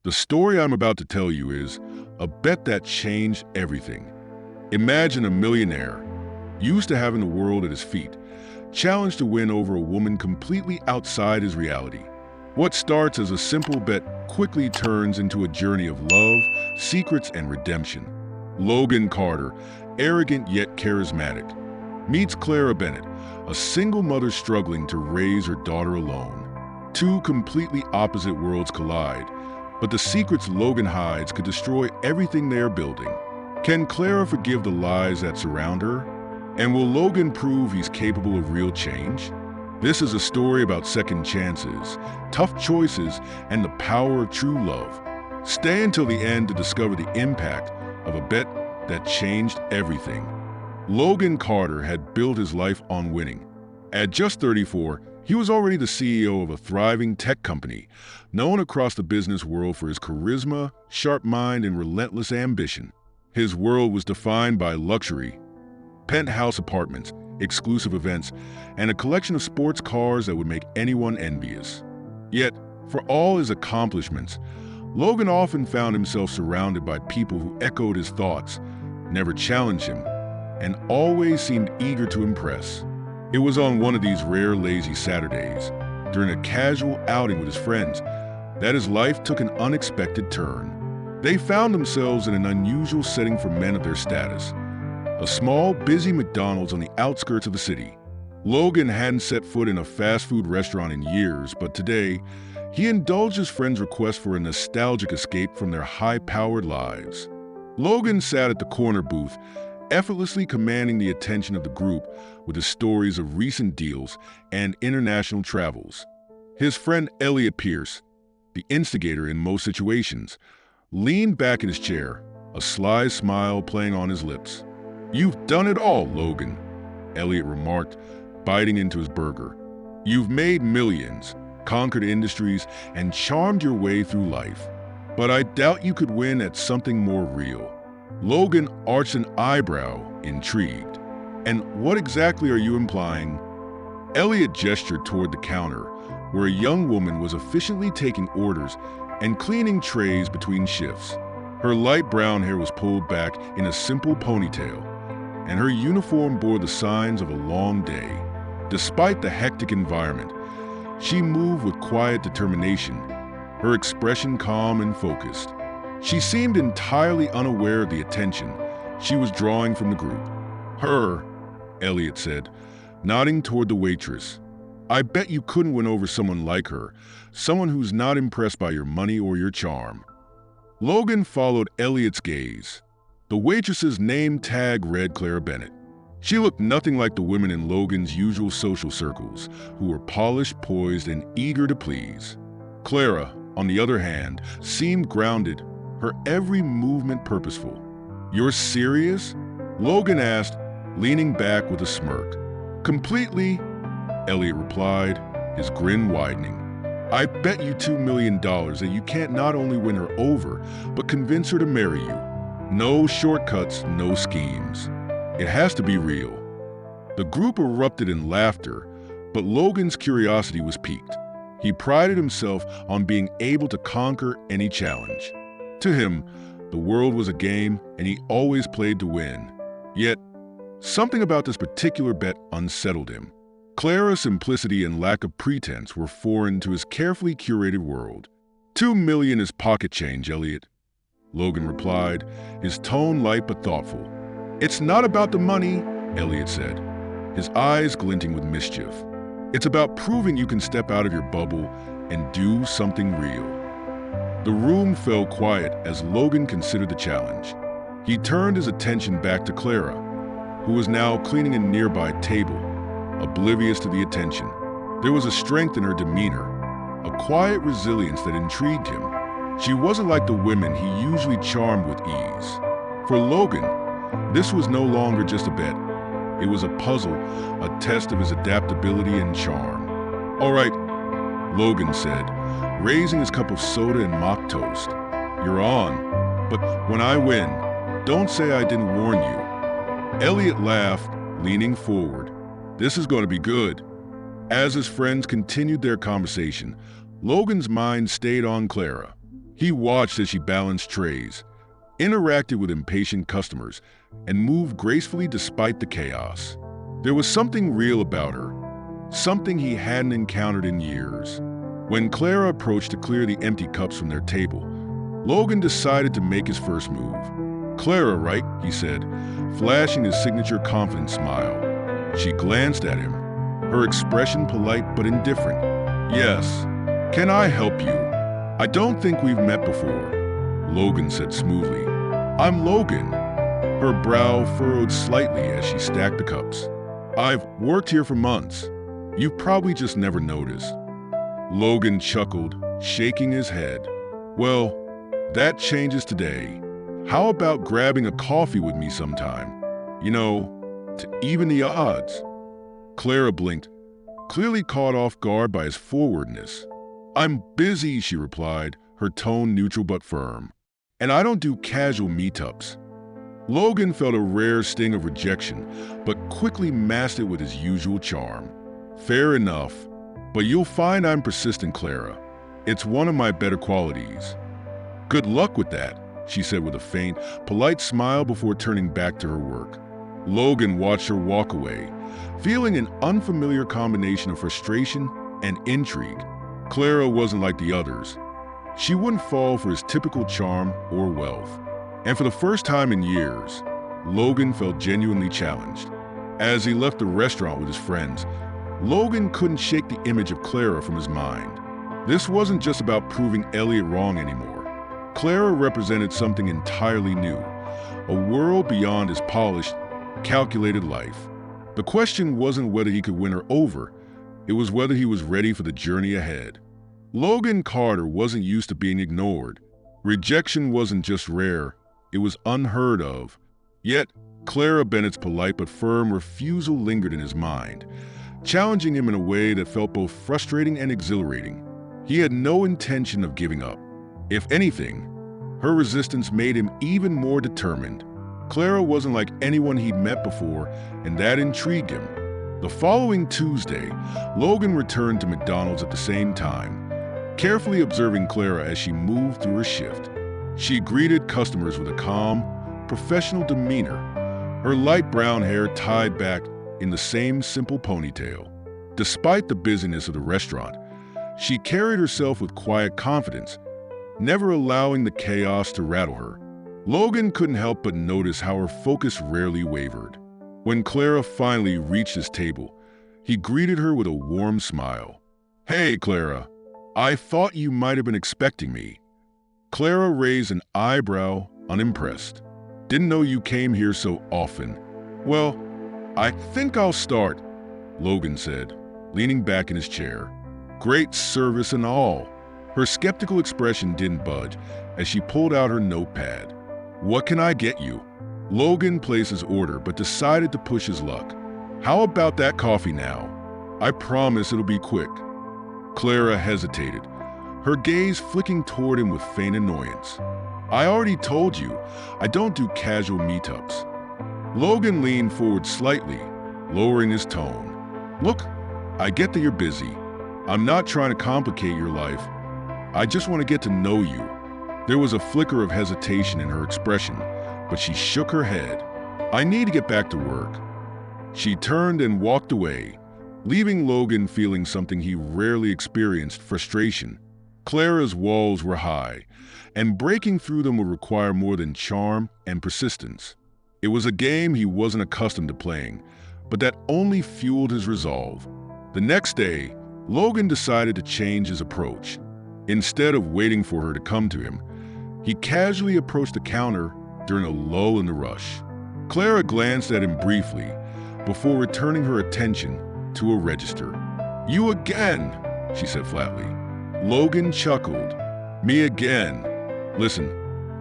The story I'm about to tell you is a bet that changed everything. Imagine a millionaire, used to having the world at his feet, challenged to win over a woman completely outside his reality. What starts as a simple bet quickly turns into a journey of love, secrets, and redemption. Logan Carter, arrogant yet charismatic, meets Clara Bennett, a single mother struggling to raise her daughter alone. Two completely opposite worlds collide, but the secrets Logan hides could destroy everything they are building. Can Clara forgive the lies that surround her? And will Logan prove he's capable of real change? This is a story about second chances, tough choices, and the power of true love. Stay until the end to discover the impact of a bet that changed everything. Logan Carter had built his life on winning. At just 34, he was already the CEO of a thriving tech company, known across the business world for his charisma, sharp mind, and relentless ambition. His world was defined by luxury, penthouse apartments, exclusive events, and a collection of sports cars that would make anyone envious. Yet, for all his accomplishments, Logan often found himself surrounded by people who echoed his thoughts, never challenged him, and always seemed eager to impress. It was on one of these rare lazy Saturdays, during a casual outing with his friends, that his life took an unexpected turn. They found themselves in an unusual setting for men of their status, a small, busy McDonald's on the outskirts of the city. Logan hadn't set foot in a fast food restaurant in years, but today, he indulged his friend's request for a nostalgic escape from their high-powered lives. Logan sat at the corner booth, effortlessly commanding the attention of the group with his stories of recent deals and international travels. His friend Elliot Pierce, the instigator in most situations, leaned back in his chair, a sly smile playing on his lips. "You've done it all, Logan," Elliot remarked, biting into his burger. "You've made millions, conquered industries, and charmed your way through life. But I doubt you could win at something more real." Logan arched an eyebrow, intrigued. "And what exactly are you implying?" Elliot gestured toward the counter, where a young woman was efficiently taking orders and cleaning trays between shifts. Her light brown hair was pulled back in a simple ponytail, and her uniform bore the signs of a long day. Despite the hectic environment, she moved with quiet determination, her expression calm and focused. She seemed entirely unaware of the attention she was drawing from the group. "Her," Elliot said, nodding toward the waitress. "I bet you couldn't win over someone like her, someone who's not impressed by your money or your charm." Logan followed Elliot's gaze. The waitress's name tag read Clara Bennett. She looked nothing like the women in Logan's usual social circles, who were polished, poised, and eager to please. Clara, on the other hand, seemed grounded, her every movement purposeful. "You're serious?" Logan asked, leaning back with a smirk. "Completely," Elliot replied, his grin widening. "I bet you $2 million that you can't not only win her over, but convince her to marry you. No shortcuts, no schemes. It has to be real." The group erupted in laughter, but Logan's curiosity was piqued. He prided himself on being able to conquer any challenge. To him, the world was a game, and he always played to win. Yet, something about this particular bet unsettled him. Clara's simplicity and lack of pretense were foreign to his carefully curated world. $2 million is pocket change, Elliot," Logan replied, his tone light but thoughtful. "It's not about the money," Elliot said, his eyes glinting with mischief. "It's about proving you can step out of your bubble and do something real." The room fell quiet as Logan considered the challenge. He turned his attention back to Clara, who was now cleaning a nearby table, oblivious to the attention. There was a strength in her demeanor, a quiet resilience that intrigued him. She wasn't like the women he usually charmed with ease. For Logan, this was no longer just a bet. It was a puzzle, a test of his adaptability and charm. "All right," Logan said, raising his cup of soda and mock toast. "You're on. But when I win, don't say I didn't warn you." Elliot laughed, leaning forward. "This is going to be good." As his friends continued their conversation, Logan's mind stayed on Clara. He watched as she balanced trays, interacted with impatient customers, and moved gracefully despite the chaos. There was something real about her, something he hadn't encountered in years. When Clara approached to clear the empty cups from their table, Logan decided to make his first move. "Clara, right?" he said, flashing his signature confident smile. She glanced at him, her expression polite but indifferent. "Yes. Can I help you?" "I don't think we've met before," Logan said smoothly. "I'm Logan." Her brow furrowed slightly as she stacked the cups. "I've worked here for months. You've probably just never noticed." Logan chuckled, shaking his head. "Well, that changes today. How about grabbing a coffee with me sometime? You know, to even the odds." Clara blinked, clearly caught off guard by his forwardness. "I'm busy," she replied, her tone neutral but firm. "And I don't do casual meetups." Logan felt a rare sting of rejection, but quickly masked it with his usual charm. "Fair enough, but you'll find I'm persistent, Clara. It's one of my better qualities." "Good luck with that," she said with a faint, polite smile before turning back to her work. Logan watched her walk away, feeling an unfamiliar combination of frustration and intrigue. Clara wasn't like the others. She wouldn't fall for his typical charm or wealth. And for the first time in years, Logan felt genuinely challenged. As he left the restaurant with his friends, Logan couldn't shake the image of Clara from his mind. This wasn't just about proving Elliot wrong anymore. Clara represented something entirely new, a world beyond his polished, calculated life. The question wasn't whether he could win her over, it was whether he was ready for the journey ahead. Logan Carter wasn't used to being ignored. Rejection wasn't just rare, it was unheard of. Yet, Clara Bennett's polite but firm refusal lingered in his mind, challenging him in a way that felt both frustrating and exhilarating. He had no intention of giving up. If anything, her resistance made him even more determined. Clara wasn't like anyone he'd met before, and that intrigued him. The following Tuesday, Logan returned to McDonald's at the same time, carefully observing Clara as she moved through her shift. She greeted customers with a calm, professional demeanor, her light brown hair tied back in the same simple ponytail. Despite the busyness of the restaurant, she carried herself with quiet confidence, never allowing the chaos to rattle her. Logan couldn't help but notice how her focus rarely wavered. When Clara finally reached his table, he greeted her with a warm smile. "Hey, Clara, I thought you might have been expecting me." Clara raised an eyebrow, unimpressed. "Didn't know you came here so often." "Well, I think I'll start," Logan said, leaning back in his chair. "Great service and all." Her skeptical expression didn't budge as she pulled out her notepad. "What can I get you?" Logan placed his order but decided to push his luck. "How about that coffee now? I promise it'll be quick." Clara hesitated, her gaze flicking toward him with faint annoyance. "I already told you, I don't do casual meetups." Logan leaned forward slightly, lowering his tone. "Look, I get that you're busy. I'm not trying to complicate your life. I just want to get to know you." There was a flicker of hesitation in her expression, but she shook her head. "I need to get back to work." She turned and walked away, leaving Logan feeling something he rarely experienced: frustration. Clara's walls were high, and breaking through them would require more than charm and persistence. It was a game he wasn't accustomed to playing, but that only fueled his resolve. The next day, Logan decided to change his approach. Instead of waiting for her to come to him, he casually approached the counter during a lull in the rush. Clara glanced at him briefly before returning her attention to a register. "You again," she said flatly. Logan chuckled. "Me again. Listen,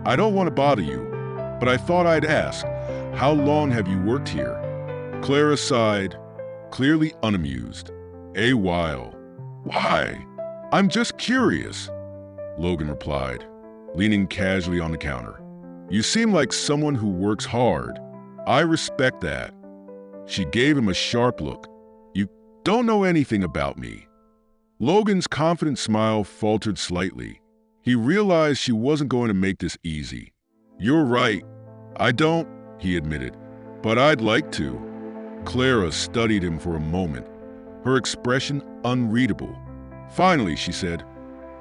I don't want to bother you, but I thought I'd ask, how long have you worked here?" Clara sighed, clearly unamused. "A while." "Why?" "I'm just curious," Logan replied, leaning casually on the counter. "You seem like someone who works hard. I respect that." She gave him a sharp look. "You don't know anything about me." Logan's confident smile faltered slightly. He realized she wasn't going to make this easy. "You're right. I don't," he admitted, "but I'd like to." Clara studied him for a moment, her expression unreadable. Finally, she said,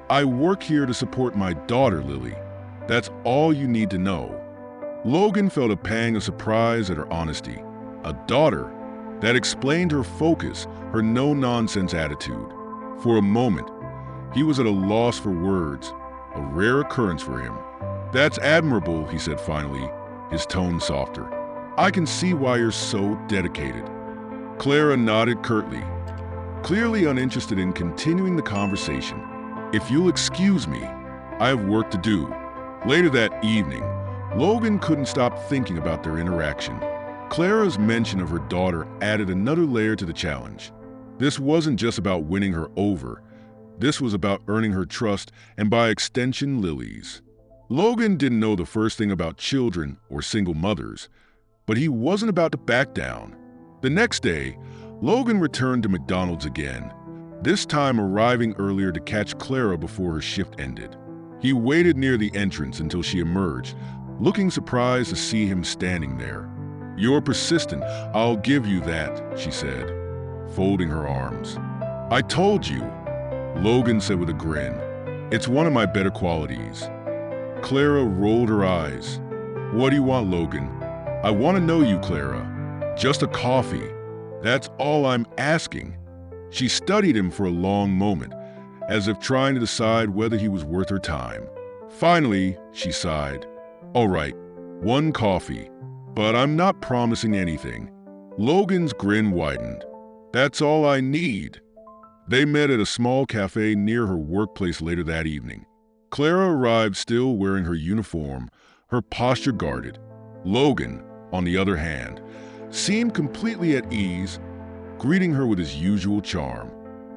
"I work here to support my daughter, Lily. That's all you need to know." Logan felt a pang of surprise at her honesty. A daughter? That explained her focus, her no-nonsense attitude. For a moment, he was at a loss for words, a rare occurrence for him. "That's admirable," he said finally, his tone softer. "I can see why you're so dedicated." Clara nodded curtly, clearly uninterested in continuing the conversation. "If you'll excuse me, I have work to do." Later that evening, Logan couldn't stop thinking about their interaction. Clara's mention of her daughter added another layer to the challenge. This wasn't just about winning her over. This was about earning her trust and, by extension, Lily's. Logan didn't know the first thing about children or single mothers, but he wasn't about to back down. The next day, Logan returned to McDonald's again, this time arriving earlier to catch Clara before her shift ended. He waited near the entrance until she emerged, looking surprised to see him standing there. "You're persistent, I'll give you that," she said, folding her arms. "I told you," Logan said with a grin. "It's one of my better qualities." Clara rolled her eyes. "What do you want, Logan?" "I want to know you, Clara. Just a coffee. That's all I'm asking." She studied him for a long moment, as if trying to decide whether he was worth her time. Finally, she sighed. "All right, one coffee, but I'm not promising anything." Logan's grin widened. "That's all I need." They met at a small cafe near her workplace later that evening. Clara arrived still wearing her uniform, her posture guarded. Logan, on the other hand, seemed completely at ease, greeting her with his usual charm.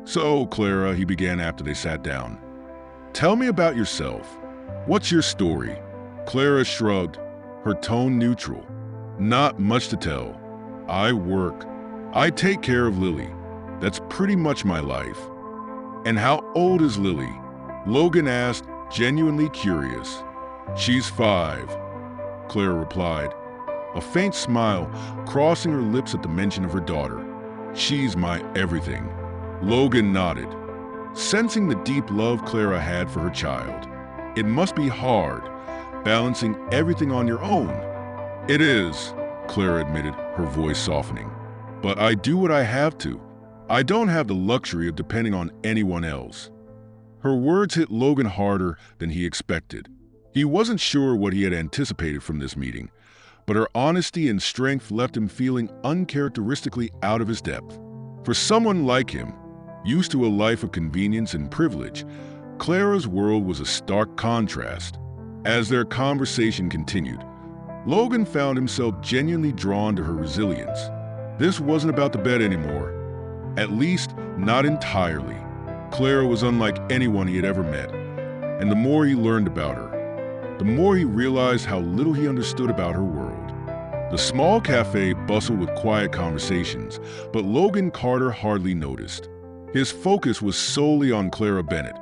"So, Clara," he began after they sat down, "tell me about yourself. What's your story?" Clara shrugged, her tone neutral. "Not much to tell. I work. I take care of Lily. That's pretty much my life." "And how old is Lily?" Logan asked, genuinely curious. "She's 5, Clara replied, a faint smile crossing her lips at the mention of her daughter. "She's my everything." Logan nodded, sensing the deep love Clara had for her child. "It must be hard, balancing everything on your own." "It is," Clara admitted, her voice softening. "But I do what I have to. I don't have the luxury of depending on anyone else." Her words hit Logan harder than he expected. He wasn't sure what he had anticipated from this meeting, but her honesty and strength left him feeling uncharacteristically out of his depth. For someone like him, used to a life of convenience and privilege, Clara's world was a stark contrast. As their conversation continued, Logan found himself genuinely drawn to her resilience. This wasn't about the bed anymore, at least not entirely. Clara was unlike anyone he had ever met, and the more he learned about her, the more he realized how little he understood about her world. The small cafe bustled with quiet conversations, but Logan Carter hardly noticed. His focus was solely on Clara Bennett,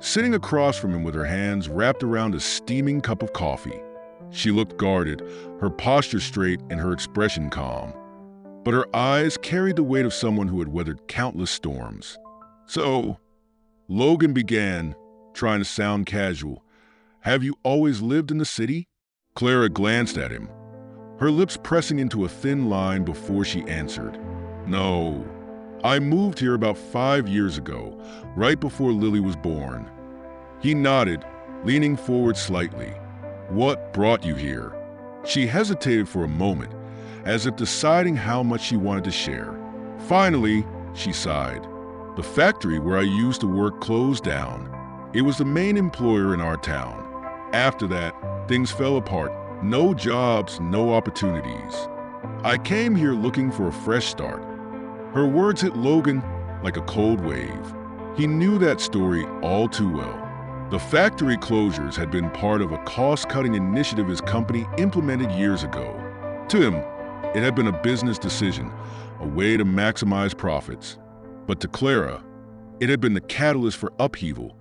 sitting across from him with her hands wrapped around a steaming cup of coffee. She looked guarded, her posture straight and her expression calm. But her eyes carried the weight of someone who had weathered countless storms. "So," Logan began, trying to sound casual, "have you always lived in the city?" Clara glanced at him, her lips pressing into a thin line before she answered. "No. I moved here about 5 years ago, right before Lily was born." He nodded, leaning forward slightly. "What brought you here?" She hesitated for a moment, as if deciding how much she wanted to share. Finally, she sighed. "The factory where I used to work closed down. It was the main employer in our town. After that, things fell apart. No jobs, no opportunities. I came here looking for a fresh start." Her words hit Logan like a cold wave. He knew that story all too well. The factory closures had been part of a cost-cutting initiative his company implemented years ago. To him, it had been a business decision, a way to maximize profits. But to Clara, it had been the catalyst for upheaval,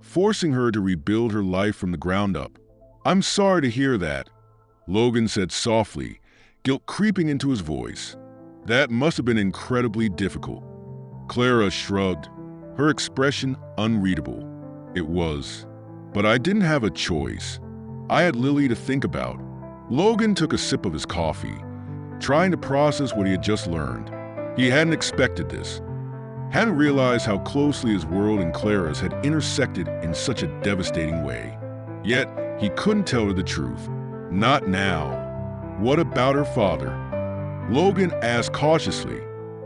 forcing her to rebuild her life from the ground up. "I'm sorry to hear that," Logan said softly, guilt creeping into his voice. "That must have been incredibly difficult." Clara shrugged, her expression unreadable. "It was. But I didn't have a choice. I had Lily to think about." Logan took a sip of his coffee, trying to process what he had just learned. He hadn't expected this, hadn't realized how closely his world and Clara's had intersected in such a devastating way. Yet, he couldn't tell her the truth. Not now. "What about her father?" Logan asked cautiously.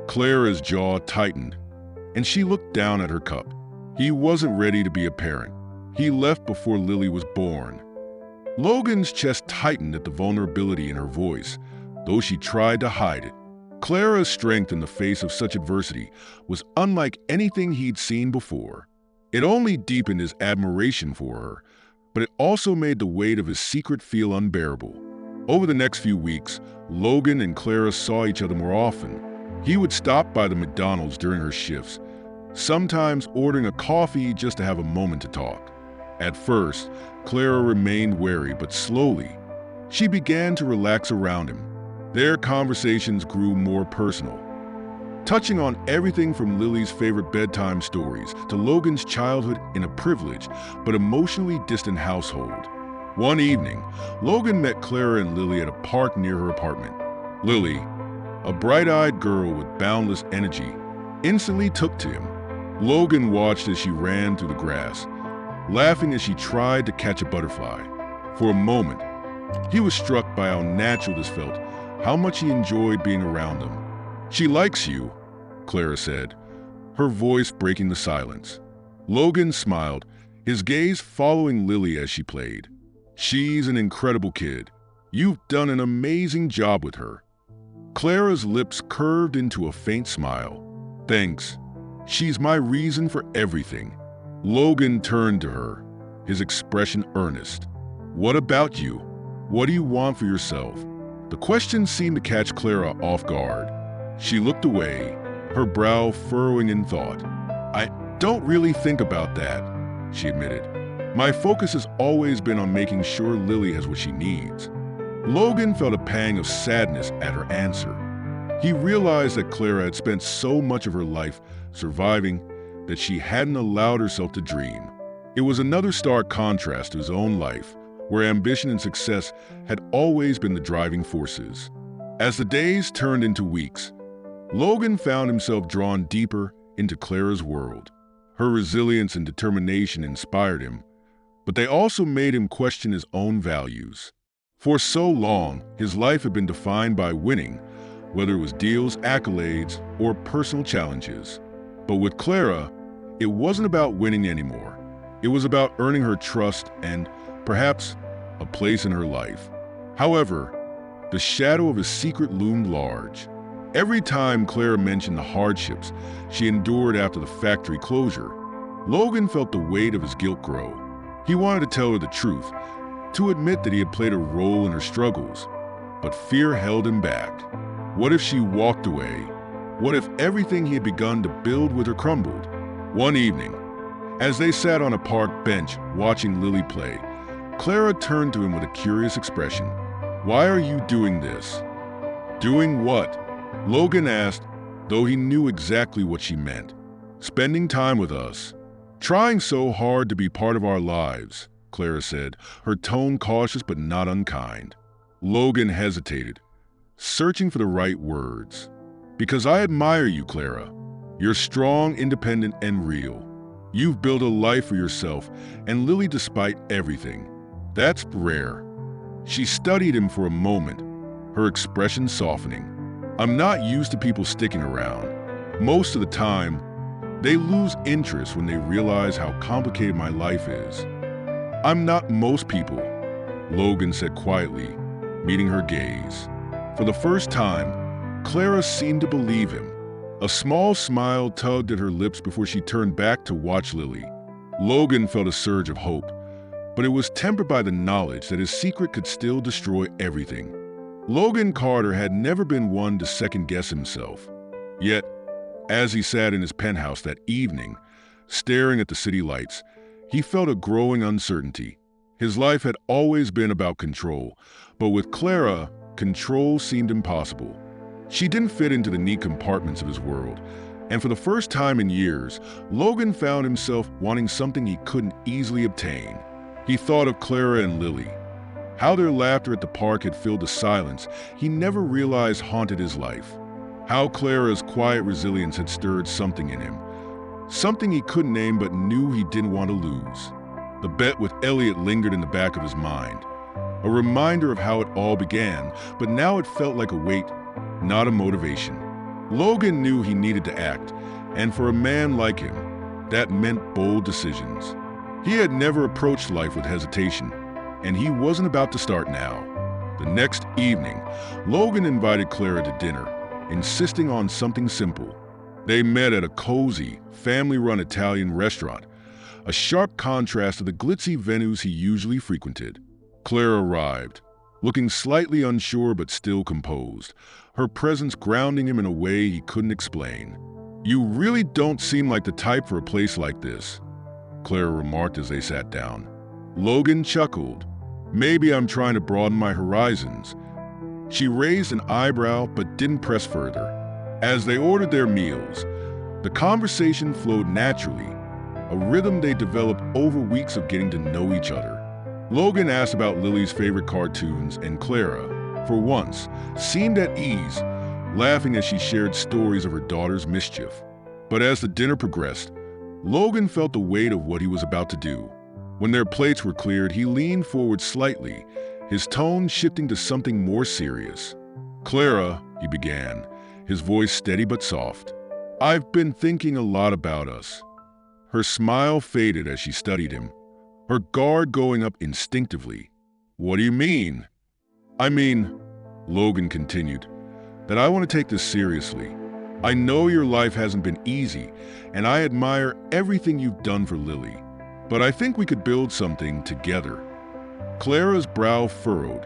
Clara's jaw tightened, and she looked down at her cup. "He wasn't ready to be a parent. He left before Lily was born." Logan's chest tightened at the vulnerability in her voice, though she tried to hide it. Clara's strength in the face of such adversity was unlike anything he'd seen before. It only deepened his admiration for her, but it also made the weight of his secret feel unbearable. Over the next few weeks, Logan and Clara saw each other more often. He would stop by the McDonald's during her shifts, sometimes ordering a coffee just to have a moment to talk. At first, Clara remained wary, but slowly, she began to relax around him. Their conversations grew more personal, touching on everything from Lily's favorite bedtime stories to Logan's childhood in a privileged but emotionally distant household. One evening, Logan met Clara and Lily at a park near her apartment. Lily, a bright-eyed girl with boundless energy, instantly took to him. Logan watched as she ran through the grass, laughing as she tried to catch a butterfly. For a moment, he was struck by how natural this felt, how much he enjoyed being around them. "She likes you," Clara said, her voice breaking the silence. Logan smiled, his gaze following Lily as she played. "She's an incredible kid. You've done an amazing job with her." Clara's lips curved into a faint smile. "Thanks. She's my reason for everything." Logan turned to her, his expression earnest. "What about you? What do you want for yourself?" The question seemed to catch Clara off guard. She looked away, her brow furrowing in thought. "I don't really think about that," she admitted. "My focus has always been on making sure Lily has what she needs." Logan felt a pang of sadness at her answer. He realized that Clara had spent so much of her life surviving that she hadn't allowed herself to dream. It was another stark contrast to his own life, where ambition and success had always been the driving forces. As the days turned into weeks, Logan found himself drawn deeper into Clara's world. Her resilience and determination inspired him, but they also made him question his own values. For so long, his life had been defined by winning, whether it was deals, accolades, or personal challenges. But with Clara, it wasn't about winning anymore. It was about earning her trust and, perhaps, a place in her life. However, the shadow of his secret loomed large. Every time Clara mentioned the hardships she endured after the factory closure, Logan felt the weight of his guilt grow. He wanted to tell her the truth, to admit that he had played a role in her struggles, but fear held him back. What if she walked away? What if everything he had begun to build with her crumbled? One evening, as they sat on a park bench watching Lily play, Clara turned to him with a curious expression. "Why are you doing this?" "Doing what?" Logan asked, though he knew exactly what she meant. "Spending time with us. Trying so hard to be part of our lives," Clara said, her tone cautious but not unkind. Logan hesitated, searching for the right words. "Because I admire you, Clara. You're strong, independent, and real. You've built a life for yourself and Lily despite everything. That's rare." She studied him for a moment, her expression softening. "I'm not used to people sticking around. Most of the time, they lose interest when they realize how complicated my life is." "I'm not most people," Logan said quietly, meeting her gaze. For the first time, Clara seemed to believe him. A small smile tugged at her lips before she turned back to watch Lily. Logan felt a surge of hope, but it was tempered by the knowledge that his secret could still destroy everything. Logan Carter had never been one to second-guess himself. Yet, as he sat in his penthouse that evening, staring at the city lights, He felt a growing uncertainty. His life had always been about control, but with Clara, control seemed impossible. She didn't fit into the neat compartments of his world, and for the first time in years, Logan found himself wanting something he couldn't easily obtain. He thought of Clara and Lily, how their laughter at the park had filled the silence he never realized haunted his life, how Clara's quiet resilience had stirred something in him, something he couldn't name but knew he didn't want to lose. The bet with Elliot lingered in the back of his mind, a reminder of how it all began, but now it felt like a weight, not a motivation. Logan knew he needed to act, and for a man like him, that meant bold decisions. He had never approached life with hesitation, and he wasn't about to start now. The next evening, Logan invited Clara to dinner, insisting on something simple. They met at a cozy, family-run Italian restaurant, a sharp contrast to the glitzy venues he usually frequented. Clara arrived, looking slightly unsure but still composed, her presence grounding him in a way he couldn't explain. "You really don't seem like the type for a place like this," Clara remarked as they sat down. Logan chuckled. "Maybe I'm trying to broaden my horizons." She raised an eyebrow but didn't press further. As they ordered their meals, the conversation flowed naturally, a rhythm they developed over weeks of getting to know each other. Logan asked about Lily's favorite cartoons, and Clara, for once, seemed at ease, laughing as she shared stories of her daughter's mischief. But as the dinner progressed, Logan felt the weight of what he was about to do. When their plates were cleared, he leaned forward slightly, his tone shifting to something more serious. "Clara," he began, his voice steady but soft, "I've been thinking a lot about us." Her smile faded as she studied him, her guard going up instinctively. "What do you mean?" "I mean," Logan continued, "that I want to take this seriously. I know your life hasn't been easy, and I admire everything you've done for Lily. But I think we could build something together." Clara's brow furrowed,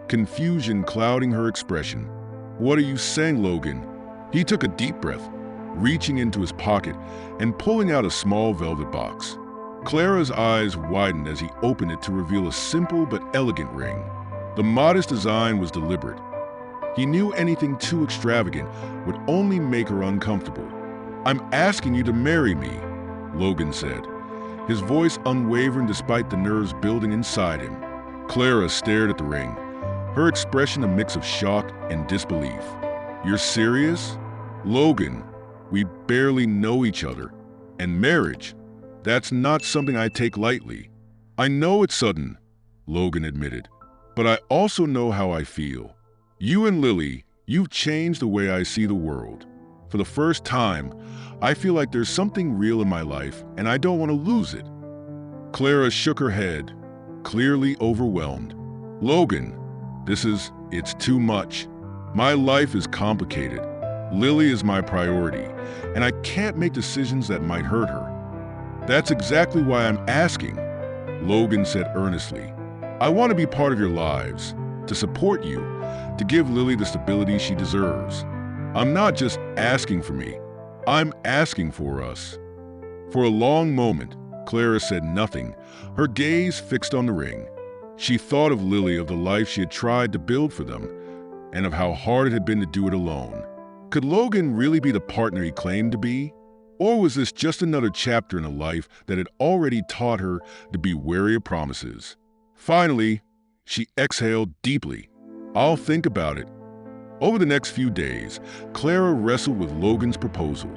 confusion clouding her expression. "What are you saying, Logan?" He took a deep breath, reaching into his pocket and pulling out a small velvet box. Clara's eyes widened as he opened it to reveal a simple but elegant ring. The modest design was deliberate. He knew anything too extravagant would only make her uncomfortable. "I'm asking you to marry me," Logan said, his voice unwavering despite the nerves building inside him. Clara stared at the ring, her expression a mix of shock and disbelief. "You're serious?" "Logan, we barely know each other, and marriage, that's not something I take lightly." "I know it's sudden," Logan admitted, "but I also know how I feel. You and Lily, you've changed the way I see the world. For the first time, I feel like there's something real in my life, and I don't want to lose it." Clara shook her head, clearly overwhelmed. "Logan, it's too much. My life is complicated. Lily is my priority, and I can't make decisions that might hurt her." "That's exactly why I'm asking," Logan said earnestly. "I want to be part of your lives, to support you, to give Lily the stability she deserves. I'm not just asking for me, I'm asking for us." For a long moment, Clara said nothing, her gaze fixed on the ring. She thought of Lily, of the life she had tried to build for them, and of how hard it had been to do it alone. Could Logan really be the partner he claimed to be? Or was this just another chapter in a life that had already taught her to be wary of promises? Finally, she exhaled deeply. "I'll think about it." Over the next few days, Clara wrestled with Logan's proposal.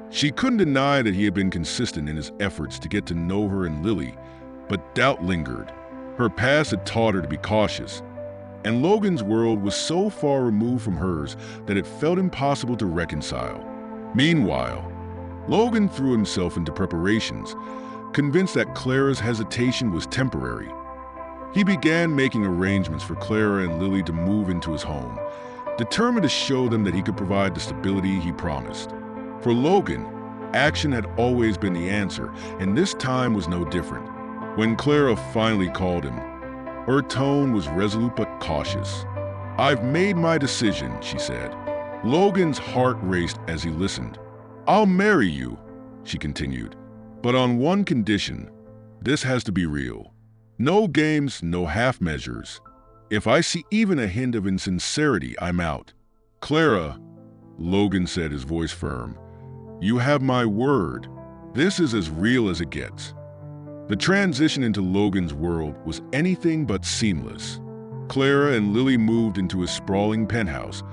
She couldn't deny that he had been consistent in his efforts to get to know her and Lily, but doubt lingered. Her past had taught her to be cautious, and Logan's world was so far removed from hers that it felt impossible to reconcile. Meanwhile, Logan threw himself into preparations, convinced that Clara's hesitation was temporary. He began making arrangements for Clara and Lily to move into his home, determined to show them that he could provide the stability he promised. For Logan, action had always been the answer, and this time was no different. When Clara finally called him, her tone was resolute but cautious. "I've made my decision," she said. Logan's heart raced as he listened. "I'll marry you," she continued, "but on one condition. This has to be real. No games, no half measures. If I see even a hint of insincerity, I'm out. Clara, Logan said, his voice firm, you have my word. This is as real as it gets. The transition into Logan's world was anything but seamless. Clara and Lily moved into a sprawling penthouse,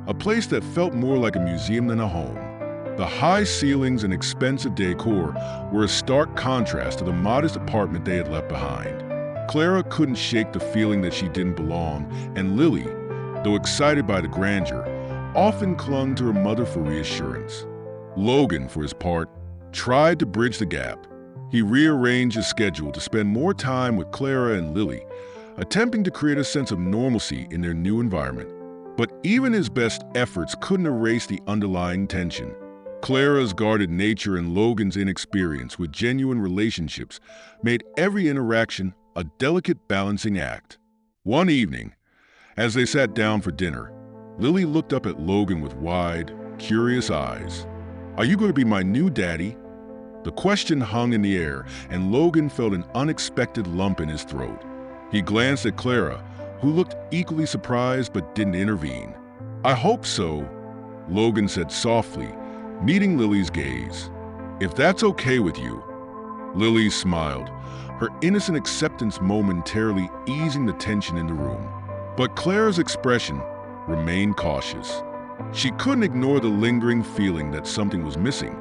a place that felt more like a museum than a home. The high ceilings and expensive decor were a stark contrast to the modest apartment they had left behind. Clara couldn't shake the feeling that she didn't belong, and Lily, though excited by the grandeur, often clung to her mother for reassurance. Logan, for his part, tried to bridge the gap. He rearranged his schedule to spend more time with Clara and Lily, attempting to create a sense of normalcy in their new environment. But even his best efforts couldn't erase the underlying tension. Clara's guarded nature and Logan's inexperience with genuine relationships made every interaction a delicate balancing act. One evening, as they sat down for dinner, Lily looked up at Logan with wide, curious eyes. "Are you going to be my new daddy?" The question hung in the air, and Logan felt an unexpected lump in his throat. He glanced at Clara, who looked equally surprised but didn't intervene. "I hope so," Logan said softly, meeting Lily's gaze. "If that's okay with you." Lily smiled, her innocent acceptance momentarily easing the tension in the room. But Clara's expression remained cautious. She couldn't ignore the lingering feeling that something was missing,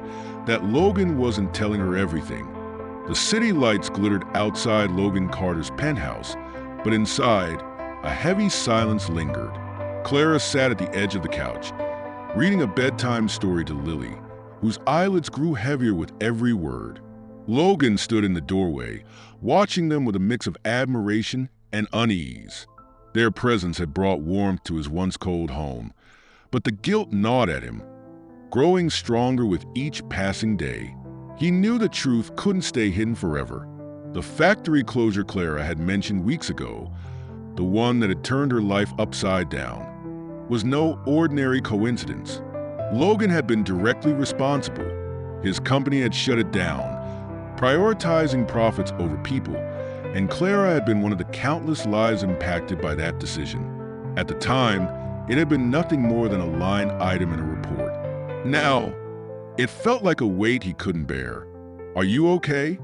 that Logan wasn't telling her everything. The city lights glittered outside Logan Carter's penthouse, but inside, a heavy silence lingered. Clara sat at the edge of the couch, reading a bedtime story to Lily, whose eyelids grew heavier with every word. Logan stood in the doorway, watching them with a mix of admiration and unease. Their presence had brought warmth to his once cold home, but the guilt gnawed at him, growing stronger with each passing day. He knew the truth couldn't stay hidden forever. The factory closure Clara had mentioned weeks ago, the one that had turned her life upside down, was no ordinary coincidence. Logan had been directly responsible. His company had shut it down, prioritizing profits over people, and Clara had been one of the countless lives impacted by that decision. At the time, it had been nothing more than a line item in a report. Now, it felt like a weight he couldn't bear. "Are you okay?"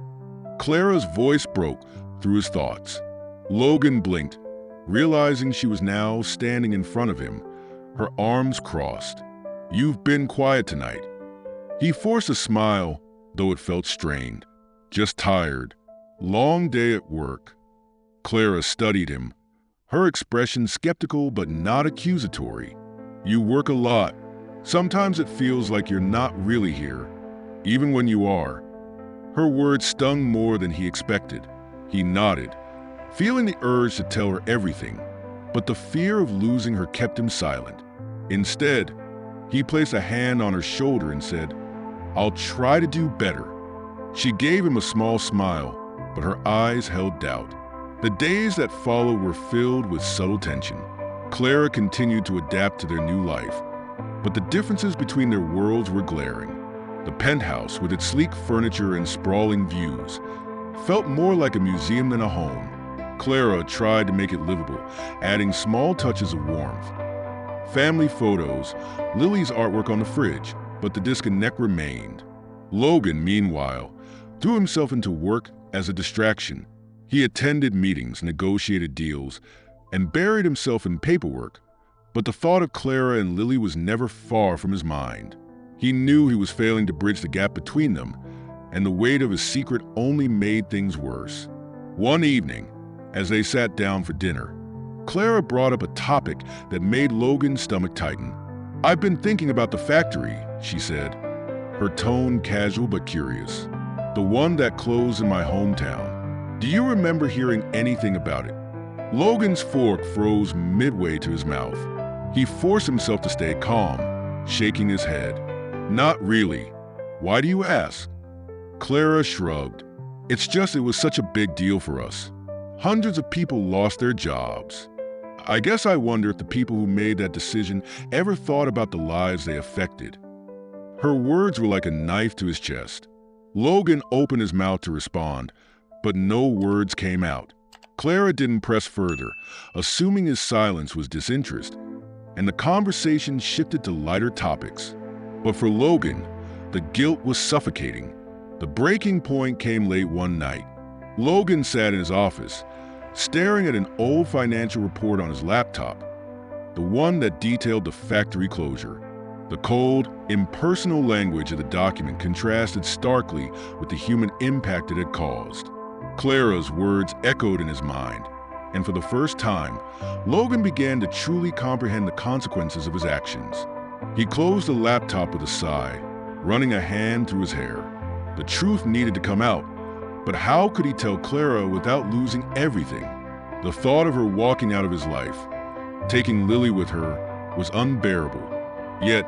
Clara's voice broke through his thoughts. Logan blinked, realizing she was now standing in front of him, her arms crossed. "You've been quiet tonight." He forced a smile, though it felt strained. "Just tired. Long day at work." Clara studied him, her expression skeptical but not accusatory. "You work a lot. Sometimes it feels like you're not really here, even when you are." Her words stung more than he expected. He nodded, feeling the urge to tell her everything, but the fear of losing her kept him silent. Instead, he placed a hand on her shoulder and said, "I'll try to do better." She gave him a small smile, but her eyes held doubt. The days that followed were filled with subtle tension. Clara continued to adapt to their new life, but the differences between their worlds were glaring. The penthouse, with its sleek furniture and sprawling views, felt more like a museum than a home. Clara tried to make it livable, adding small touches of warmth. Family photos, Lily's artwork on the fridge, but the disconnect remained. Logan, meanwhile, threw himself into work as a distraction. He attended meetings, negotiated deals, and buried himself in paperwork, but the thought of Clara and Lily was never far from his mind. He knew he was failing to bridge the gap between them, and the weight of his secret only made things worse. One evening, as they sat down for dinner, Clara brought up a topic that made Logan's stomach tighten. "I've been thinking about the factory," she said, her tone casual but curious. "The one that closed in my hometown. Do you remember hearing anything about it?" Logan's fork froze midway to his mouth. He forced himself to stay calm, shaking his head. "Not really. Why do you ask?" Clara shrugged. "It's just it was such a big deal for us. Hundreds of people lost their jobs. I guess I wonder if the people who made that decision ever thought about the lives they affected." Her words were like a knife to his chest. Logan opened his mouth to respond, but no words came out. Clara didn't press further, assuming his silence was disinterest, and the conversation shifted to lighter topics. But for Logan, the guilt was suffocating. The breaking point came late one night. Logan sat in his office, staring at an old financial report on his laptop, the one that detailed the factory closure. The cold, impersonal language of the document contrasted starkly with the human impact it had caused. Clara's words echoed in his mind, and for the first time, Logan began to truly comprehend the consequences of his actions. He closed the laptop with a sigh, running a hand through his hair. The truth needed to come out, but how could he tell Clara without losing everything? The thought of her walking out of his life, taking Lily with her, was unbearable. Yet,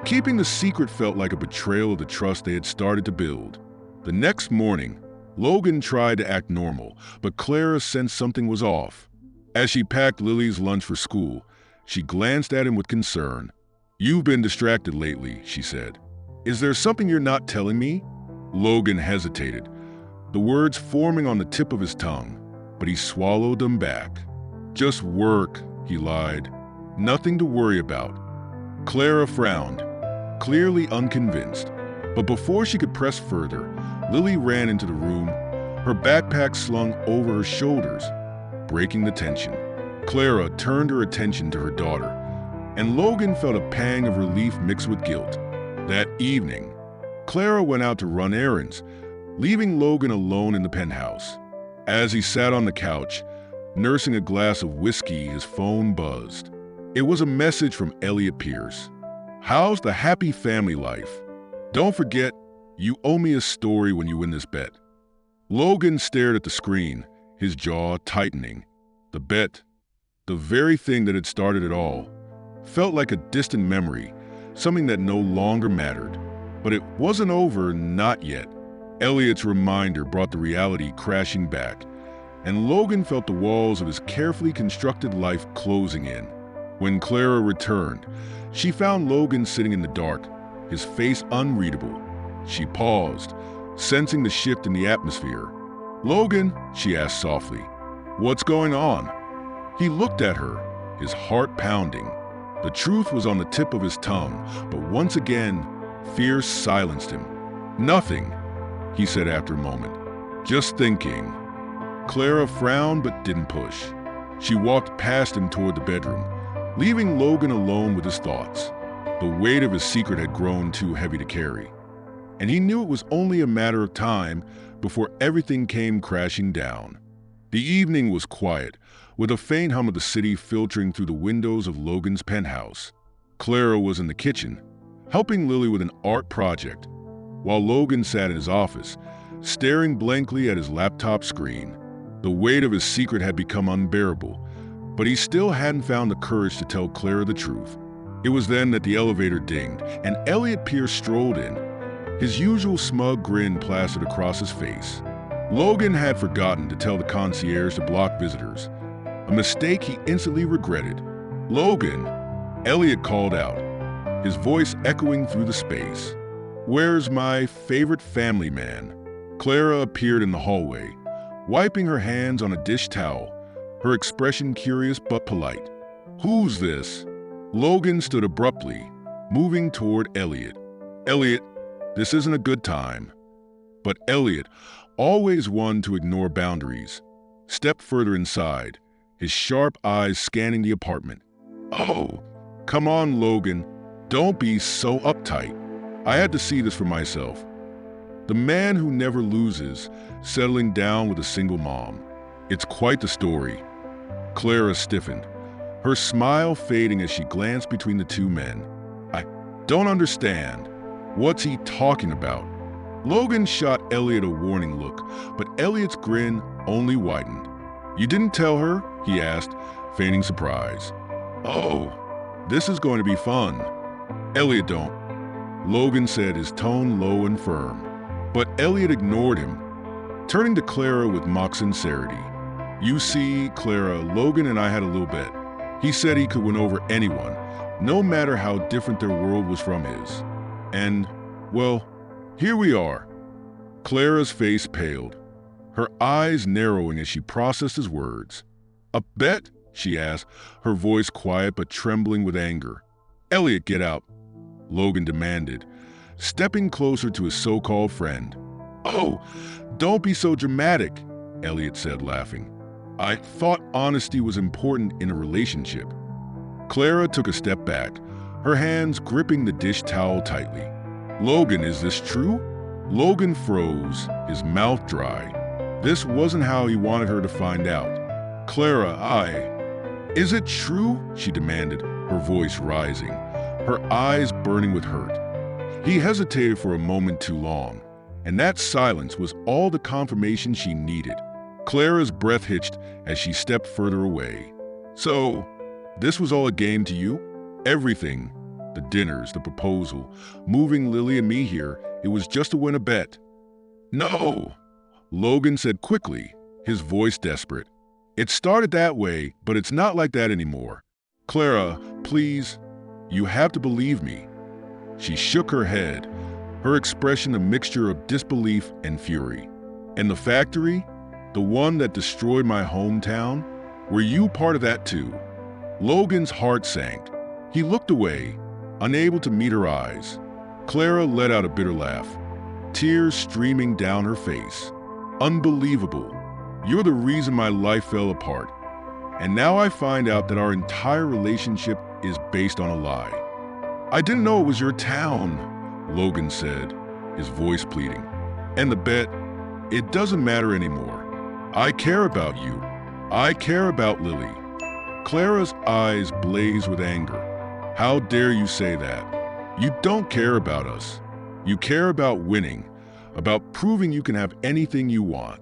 keeping the secret felt like a betrayal of the trust they had started to build. The next morning, Logan tried to act normal, but Clara sensed something was off. As she packed Lily's lunch for school, she glanced at him with concern. "You've been distracted lately," she said. "Is there something you're not telling me?" Logan hesitated, the words forming on the tip of his tongue, but he swallowed them back. "Just work," he lied. "Nothing to worry about." Clara frowned, clearly unconvinced. But before she could press further, Lily ran into the room, her backpack slung over her shoulders, breaking the tension. Clara turned her attention to her daughter, and Logan felt a pang of relief mixed with guilt. That evening, Clara went out to run errands, leaving Logan alone in the penthouse. As he sat on the couch, nursing a glass of whiskey, his phone buzzed. It was a message from Elliot Pierce. "How's the happy family life? Don't forget, you owe me a story when you win this bet." Logan stared at the screen, his jaw tightening. The bet, the very thing that had started it all, felt like a distant memory, something that no longer mattered. But it wasn't over, not yet. Elliot's reminder brought the reality crashing back, and Logan felt the walls of his carefully constructed life closing in. When Clara returned, she found Logan sitting in the dark, his face unreadable. She paused, sensing the shift in the atmosphere. "Logan," she asked softly, "what's going on?" He looked at her, his heart pounding. The truth was on the tip of his tongue, but once again, fear silenced him. "Nothing," he said after a moment. "Just thinking." Clara frowned but didn't push. She walked past him toward the bedroom, leaving Logan alone with his thoughts. The weight of his secret had grown too heavy to carry, and he knew it was only a matter of time before everything came crashing down. The evening was quiet, with a faint hum of the city filtering through the windows of Logan's penthouse. Clara was in the kitchen, helping Lily with an art project, while Logan sat in his office, staring blankly at his laptop screen. The weight of his secret had become unbearable, but he still hadn't found the courage to tell Clara the truth. It was then that the elevator dinged, and Elliot Pierce strolled in, his usual smug grin plastered across his face. Logan had forgotten to tell the concierge to block visitors, a mistake he instantly regretted. "Logan," Elliot called out, his voice echoing through the space. "Where's my favorite family man?" Clara appeared in the hallway, wiping her hands on a dish towel, her expression curious but polite. "Who's this?" Logan stood abruptly, moving toward Elliot. "Elliot, this isn't a good time." But Elliot, always one to ignore boundaries, stepped further inside, his sharp eyes scanning the apartment. "Oh, come on, Logan. Don't be so uptight. I had to see this for myself." The man who never loses, settling down with a single mom. It's quite the story. Clara stiffened, her smile fading as she glanced between the two men. "I don't understand. What's he talking about?" Logan shot Elliot a warning look, but Elliot's grin only widened. "You didn't tell her?" he asked, feigning surprise. "Oh, this is going to be fun." "Elliot, don't," Logan said, his tone low and firm. But Elliot ignored him, turning to Clara with mock sincerity. "You see, Clara, Logan and I had a little bet. He said he could win over anyone, no matter how different their world was from his. And, well, here we are." Clara's face paled. her eyes narrowing as she processed his words. "A bet?" she asked, her voice quiet but trembling with anger. "Elliot, get out," Logan demanded, stepping closer to his so-called friend. "Oh, don't be so dramatic," Elliot said, laughing. "I thought honesty was important in a relationship." Clara took a step back, her hands gripping the dish towel tightly. "Logan, is this true?" Logan froze, his mouth dry. This wasn't how he wanted her to find out. "Clara, Is it true?" she demanded, her voice rising, her eyes burning with hurt. He hesitated for a moment too long, and that silence was all the confirmation she needed. Clara's breath hitched as she stepped further away. "So, this was all a game to you? Everything, the dinners, the proposal, moving Lily and me here, it was just to win a bet." "No," Logan said quickly, his voice desperate. "It started that way, but it's not like that anymore. Clara, please, you have to believe me." She shook her head, her expression a mixture of disbelief and fury. "And the factory? The one that destroyed my hometown? Were you part of that too?" Logan's heart sank. He looked away, unable to meet her eyes. Clara let out a bitter laugh, tears streaming down her face. "Unbelievable. You're the reason my life fell apart. And now I find out that our entire relationship is based on a lie." "I didn't know it was your town," Logan said, his voice pleading. "And the bet, it doesn't matter anymore. I care about you. I care about Lily." Clara's eyes blazed with anger. "How dare you say that? You don't care about us. You care about winning, about proving you can have anything you want.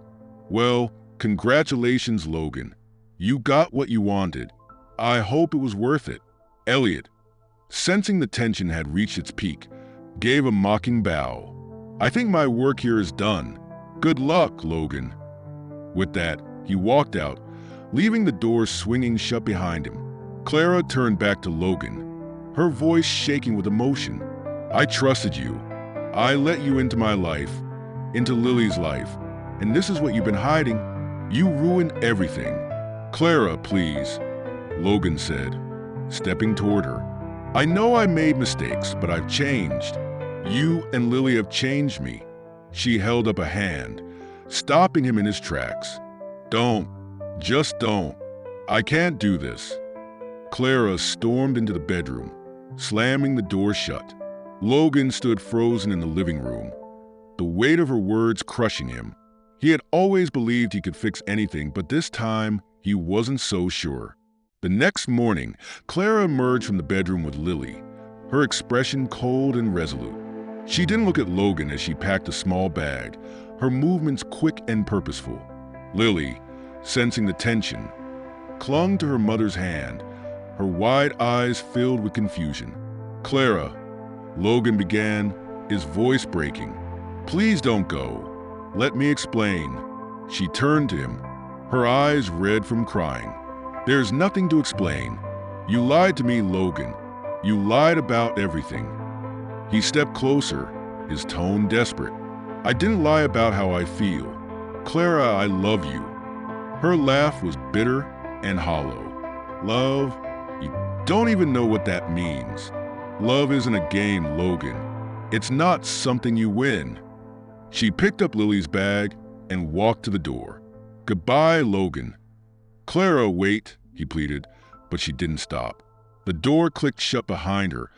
Well, congratulations, Logan. You got what you wanted. I hope it was worth it." Elliot, sensing the tension had reached its peak, gave a mocking bow. "I think my work here is done. Good luck, Logan." With that, he walked out, leaving the door swinging shut behind him. Clara turned back to Logan, her voice shaking with emotion. "I trusted you. I let you into my life, into Lily's life, and this is what you've been hiding. You ruined everything." "Clara, please," Logan said, stepping toward her. "I know I made mistakes, but I've changed. You and Lily have changed me." She held up a hand, stopping him in his tracks. "Don't. Just don't. I can't do this." Clara stormed into the bedroom, slamming the door shut. Logan stood frozen in the living room, the weight of her words crushing him. He had always believed he could fix anything, but this time he wasn't so sure. The next morning, Clara emerged from the bedroom with Lily, her expression cold and resolute. She didn't look at Logan as she packed a small bag, her movements quick and purposeful. Lily, sensing the tension, clung to her mother's hand, her wide eyes filled with confusion. "Clara," Logan began, his voice breaking. "Please don't go. Let me explain." She turned to him, her eyes red from crying. "There's nothing to explain. You lied to me, Logan. You lied about everything." He stepped closer, his tone desperate. "I didn't lie about how I feel. Clara, I love you." Her laugh was bitter and hollow. "Love? You don't even know what that means. Love isn't a game, Logan. It's not something you win." She picked up Lily's bag and walked to the door. "Goodbye, Logan." "Clara, wait," he pleaded, but she didn't stop. The door clicked shut behind her,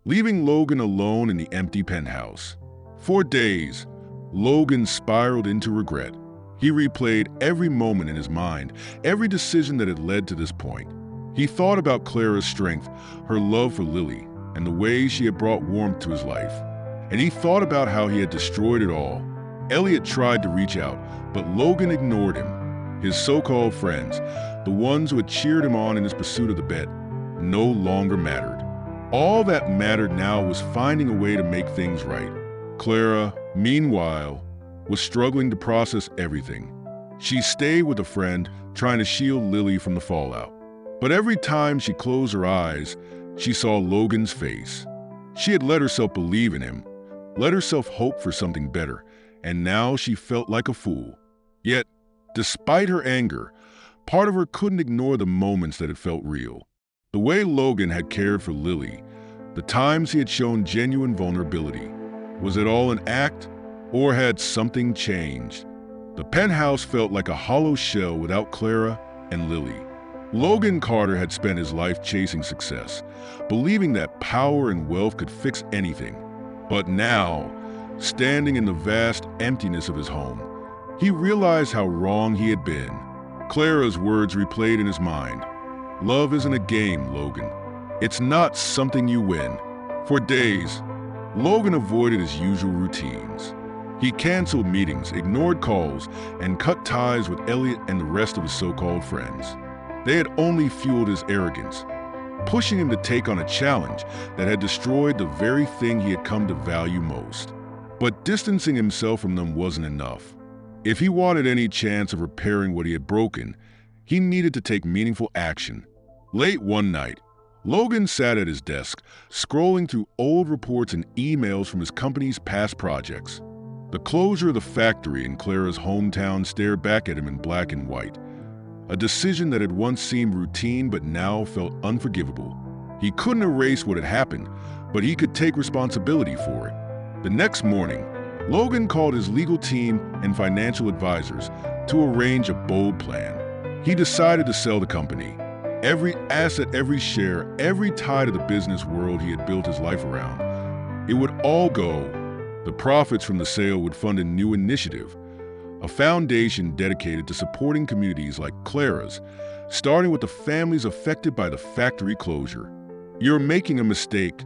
leaving Logan alone in the empty penthouse. For days, Logan spiraled into regret. He replayed every moment in his mind, every decision that had led to this point. He thought about Clara's strength, her love for Lily, and the ways she had brought warmth to his life. And he thought about how he had destroyed it all. Elliot tried to reach out, but Logan ignored him. His so-called friends, the ones who had cheered him on in his pursuit of the bet, no longer mattered. All that mattered now was finding a way to make things right. Clara, meanwhile, was struggling to process everything. She stayed with a friend, trying to shield Lily from the fallout. But every time she closed her eyes, she saw Logan's face. She had let herself believe in him, let herself hope for something better, and now she felt like a fool. Yet, despite her anger, part of her couldn't ignore the moments that had felt real. The way Logan had cared for Lily, the times he had shown genuine vulnerability. Was it all an act, or had something changed? The penthouse felt like a hollow shell without Clara and Lily. Logan Carter had spent his life chasing success, believing that power and wealth could fix anything. But now, standing in the vast emptiness of his home, he realized how wrong he had been. Clara's words replayed in his mind. Love isn't a game, Logan. It's not something you win. For days, Logan avoided his usual routines. He canceled meetings, ignored calls, and cut ties with Elliot and the rest of his so-called friends. They had only fueled his arrogance, pushing him to take on a challenge that had destroyed the very thing he had come to value most. But distancing himself from them wasn't enough. If he wanted any chance of repairing what he had broken, he needed to take meaningful action. Late one night, Logan sat at his desk, scrolling through old reports and emails from his company's past projects. The closure of the factory in Clara's hometown stared back at him in black and white. A decision that had once seemed routine but now felt unforgivable. He couldn't erase what had happened, but he could take responsibility for it. The next morning, Logan called his legal team and financial advisors to arrange a bold plan. He decided to sell the company. Every asset, every share, every tie to the business world he had built his life around. It would all go. The profits from the sale would fund a new initiative, a foundation dedicated to supporting communities like Clara's, starting with the families affected by the factory closure. "You're making a mistake,"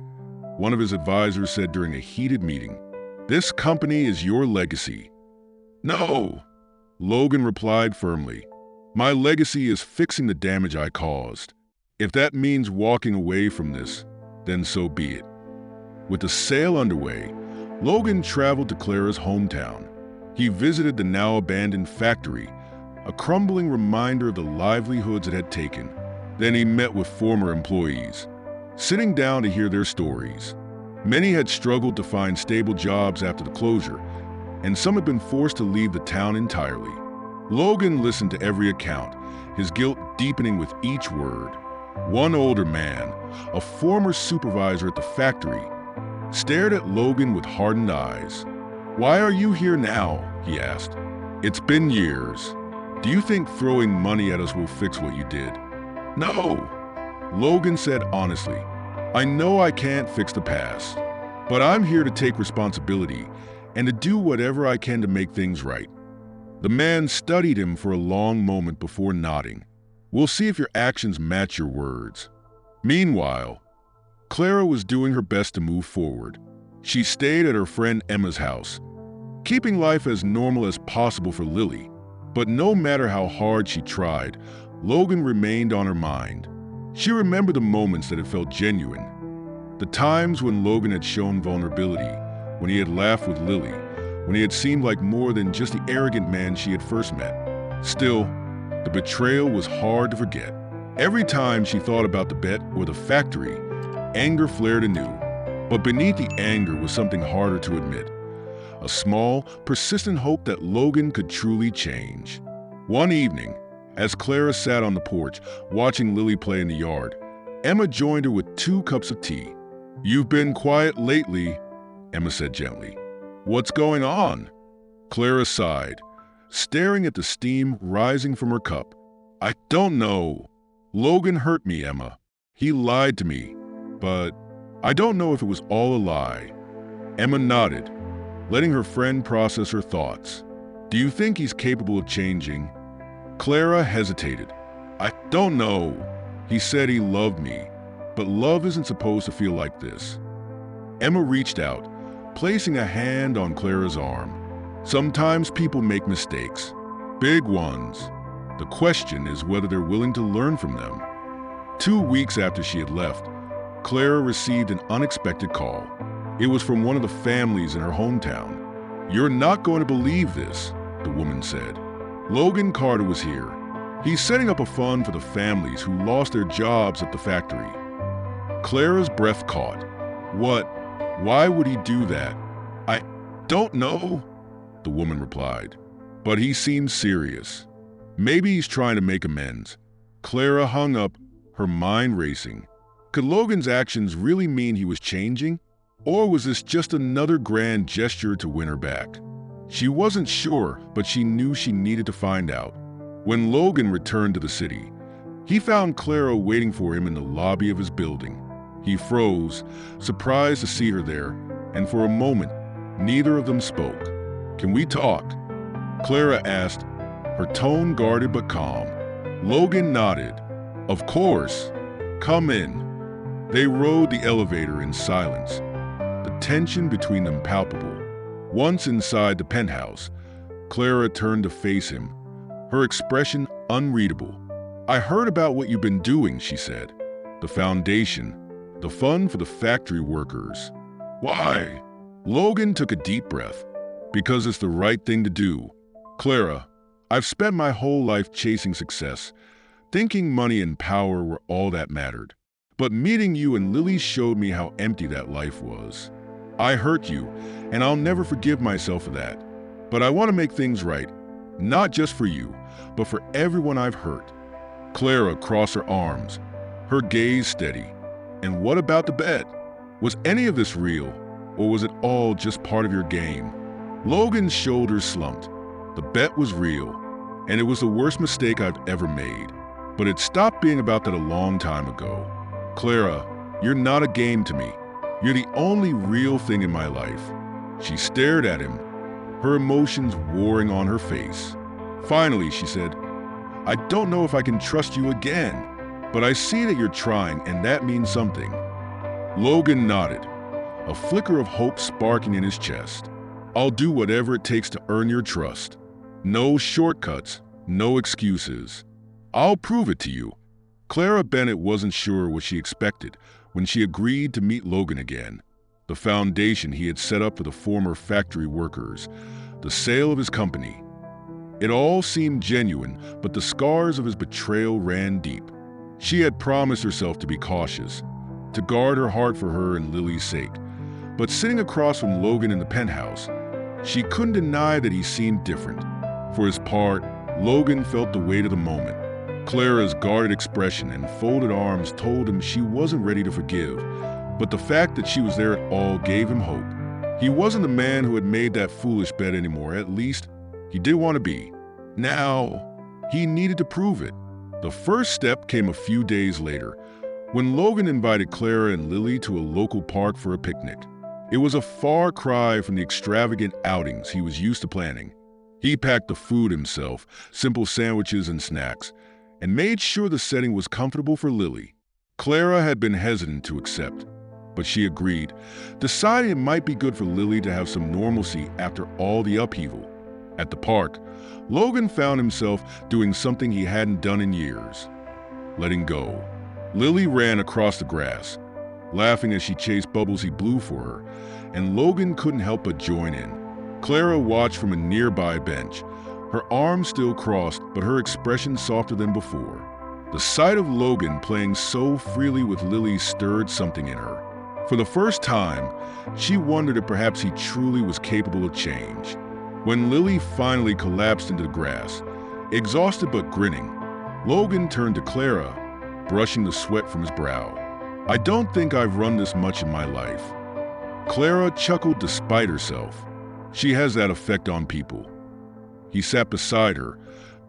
one of his advisors said during a heated meeting. "This company is your legacy." "No," Logan replied firmly. "My legacy is fixing the damage I caused. If that means walking away from this, then so be it." With the sale underway, Logan traveled to Clara's hometown. He visited the now abandoned factory, a crumbling reminder of the livelihoods it had taken. Then he met with former employees, sitting down to hear their stories. Many had struggled to find stable jobs after the closure, and some had been forced to leave the town entirely. Logan listened to every account, his guilt deepening with each word. One older man, a former supervisor at the factory, stared at Logan with hardened eyes. "Why are you here now?" he asked. "It's been years. Do you think throwing money at us will fix what you did?" "No," Logan said honestly. "I know I can't fix the past, but I'm here to take responsibility and to do whatever I can to make things right." The man studied him for a long moment before nodding. "We'll see if your actions match your words." Meanwhile, Clara was doing her best to move forward. She stayed at her friend Emma's house, keeping life as normal as possible for Lily. But no matter how hard she tried, Logan remained on her mind. She remembered the moments that had felt genuine. The times when Logan had shown vulnerability, when he had laughed with Lily, when he had seemed like more than just the arrogant man she had first met. Still, the betrayal was hard to forget. Every time she thought about the bet or the factory, anger flared anew. But beneath the anger was something harder to admit. A small, persistent hope that Logan could truly change. One evening, as Clara sat on the porch, watching Lily play in the yard, Emma joined her with 2 cups of tea. "You've been quiet lately," Emma said gently. "What's going on?" Clara sighed, staring at the steam rising from her cup. "I don't know. Logan hurt me, Emma. He lied to me, but I don't know if it was all a lie." Emma nodded, letting her friend process her thoughts. "Do you think he's capable of changing?" Clara hesitated. "I don't know. He said he loved me, but love isn't supposed to feel like this." Emma reached out, placing a hand on Clara's arm. "Sometimes people make mistakes, big ones. The question is whether they're willing to learn from them." 2 weeks after she had left, Clara received an unexpected call. It was from one of the families in her hometown. "You're not going to believe this," the woman said. "Logan Carter was here. He's setting up a fund for the families who lost their jobs at the factory." Clara's breath caught. "What? Why would he do that?" "I don't know," the woman replied. but he seemed serious. Maybe he's trying to make amends. Clara hung up, her mind racing. Could Logan's actions really mean he was changing? Or was this just another grand gesture to win her back? She wasn't sure, but she knew she needed to find out. When Logan returned to the city, he found Clara waiting for him in the lobby of his building. He froze, surprised to see her there, and for a moment, neither of them spoke. "Can we talk?" Clara asked, her tone guarded but calm. Logan nodded. "Of course. Come in." They rode the elevator in silence, the tension between them palpable. Once inside the penthouse, Clara turned to face him, her expression unreadable. "I heard about what you've been doing," she said. "The foundation, the fund for the factory workers." "Why?" Logan took a deep breath. "Because it's the right thing to do. Clara, I've spent my whole life chasing success, thinking money and power were all that mattered. But meeting you and Lily showed me how empty that life was. I hurt you, and I'll never forgive myself for that. But I want to make things right, not just for you, but for everyone I've hurt." Clara crossed her arms, her gaze steady. "And what about the bet? Was any of this real, or was it all just part of your game?" Logan's shoulders slumped. "The bet was real, and it was the worst mistake I've ever made. But it stopped being about that a long time ago. Clara, you're not a game to me. You're the only real thing in my life." She stared at him, her emotions warring on her face. Finally, she said, "I don't know if I can trust you again, but I see that you're trying, and that means something." Logan nodded, a flicker of hope sparking in his chest. "I'll do whatever it takes to earn your trust. No shortcuts, no excuses. I'll prove it to you." Clara Bennett wasn't sure what she expected when she agreed to meet Logan again. The foundation he had set up for the former factory workers, the sale of his company. It all seemed genuine, but the scars of his betrayal ran deep. She had promised herself to be cautious, to guard her heart for her and Lily's sake. But sitting across from Logan in the penthouse, she couldn't deny that he seemed different. For his part, Logan felt the weight of the moment. Clara's guarded expression and folded arms told him she wasn't ready to forgive, but the fact that she was there at all gave him hope. He wasn't the man who had made that foolish bet anymore, at least he did want to be. Now, he needed to prove it. The first step came a few days later, when Logan invited Clara and Lily to a local park for a picnic. It was a far cry from the extravagant outings he was used to planning. He packed the food himself, simple sandwiches and snacks, and made sure the setting was comfortable for Lily. Clara had been hesitant to accept, but she agreed, deciding it might be good for Lily to have some normalcy after all the upheaval. At the park, Logan found himself doing something he hadn't done in years: letting go. Lily ran across the grass, laughing as she chased bubbles he blew for her, and Logan couldn't help but join in. Clara watched from a nearby bench, her arms still crossed, but her expression softer than before. The sight of Logan playing so freely with Lily stirred something in her. For the first time, she wondered if perhaps he truly was capable of change. When Lily finally collapsed into the grass, exhausted but grinning, Logan turned to Clara, brushing the sweat from his brow. "I don't think I've run this much in my life." Clara chuckled despite herself. She has that effect on people. He sat beside her,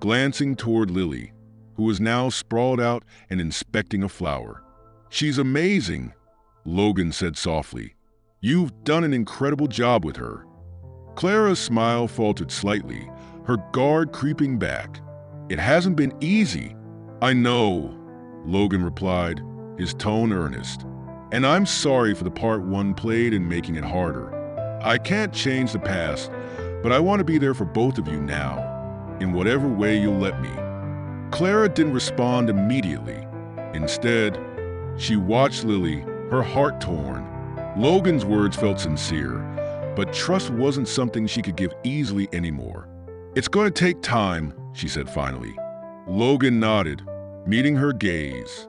glancing toward Lily, who was now sprawled out and inspecting a flower. "She's amazing," Logan said softly. "You've done an incredible job with her." Clara's smile faltered slightly, her guard creeping back. "It hasn't been easy." "I know," Logan replied, his tone earnest. "And I'm sorry for the part one played in making it harder. I can't change the past, but I want to be there for both of you now, in whatever way you'll let me." Clara didn't respond immediately. Instead, she watched Lily, her heart torn. Logan's words felt sincere, but trust wasn't something she could give easily anymore. "It's going to take time," she said finally. Logan nodded, meeting her gaze.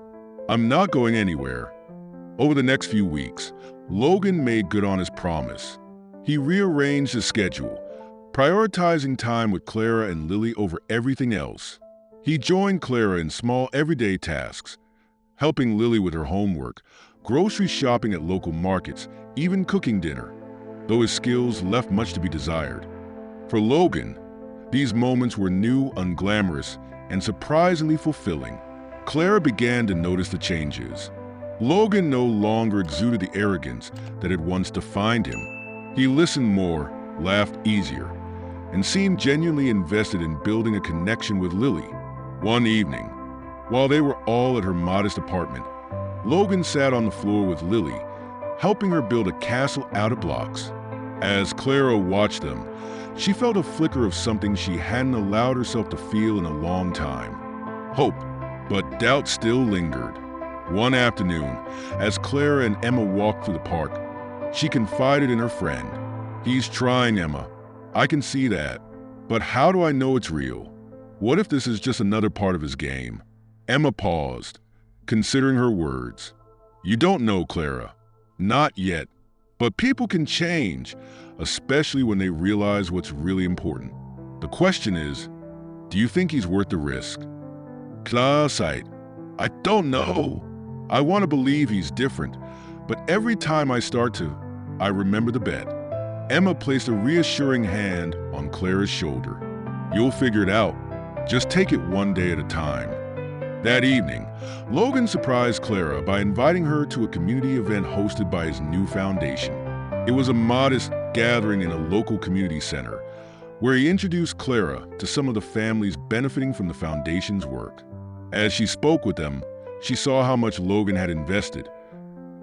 "I'm not going anywhere." Over the next few weeks, Logan made good on his promise. He rearranged his schedule, prioritizing time with Clara and Lily over everything else. He joined Clara in small everyday tasks, helping Lily with her homework, grocery shopping at local markets, even cooking dinner, though his skills left much to be desired. For Logan, these moments were new, unglamorous, and surprisingly fulfilling. Clara began to notice the changes. Logan no longer exuded the arrogance that had once defined him. He listened more, laughed easier, and seemed genuinely invested in building a connection with Lily. One evening, while they were all at her modest apartment, Logan sat on the floor with Lily, helping her build a castle out of blocks. As Clara watched them, she felt a flicker of something she hadn't allowed herself to feel in a long time. Hope, but doubt still lingered. One afternoon, as Clara and Emma walked through the park, she confided in her friend. "He's trying, Emma. I can see that. But how do I know it's real? What if this is just another part of his game?" Emma paused, considering her words. "You don't know, Clara. Not yet. But people can change, especially when they realize what's really important. The question is, do you think he's worth the risk?" Clara sighed. "I don't know. I want to believe he's different, but every time I start to, I remember the bet." Emma placed a reassuring hand on Clara's shoulder. "You'll figure it out. Just take it one day at a time." That evening, Logan surprised Clara by inviting her to a community event hosted by his new foundation. It was a modest gathering in a local community center, where he introduced Clara to some of the families benefiting from the foundation's work. As she spoke with them, she saw how much Logan had invested,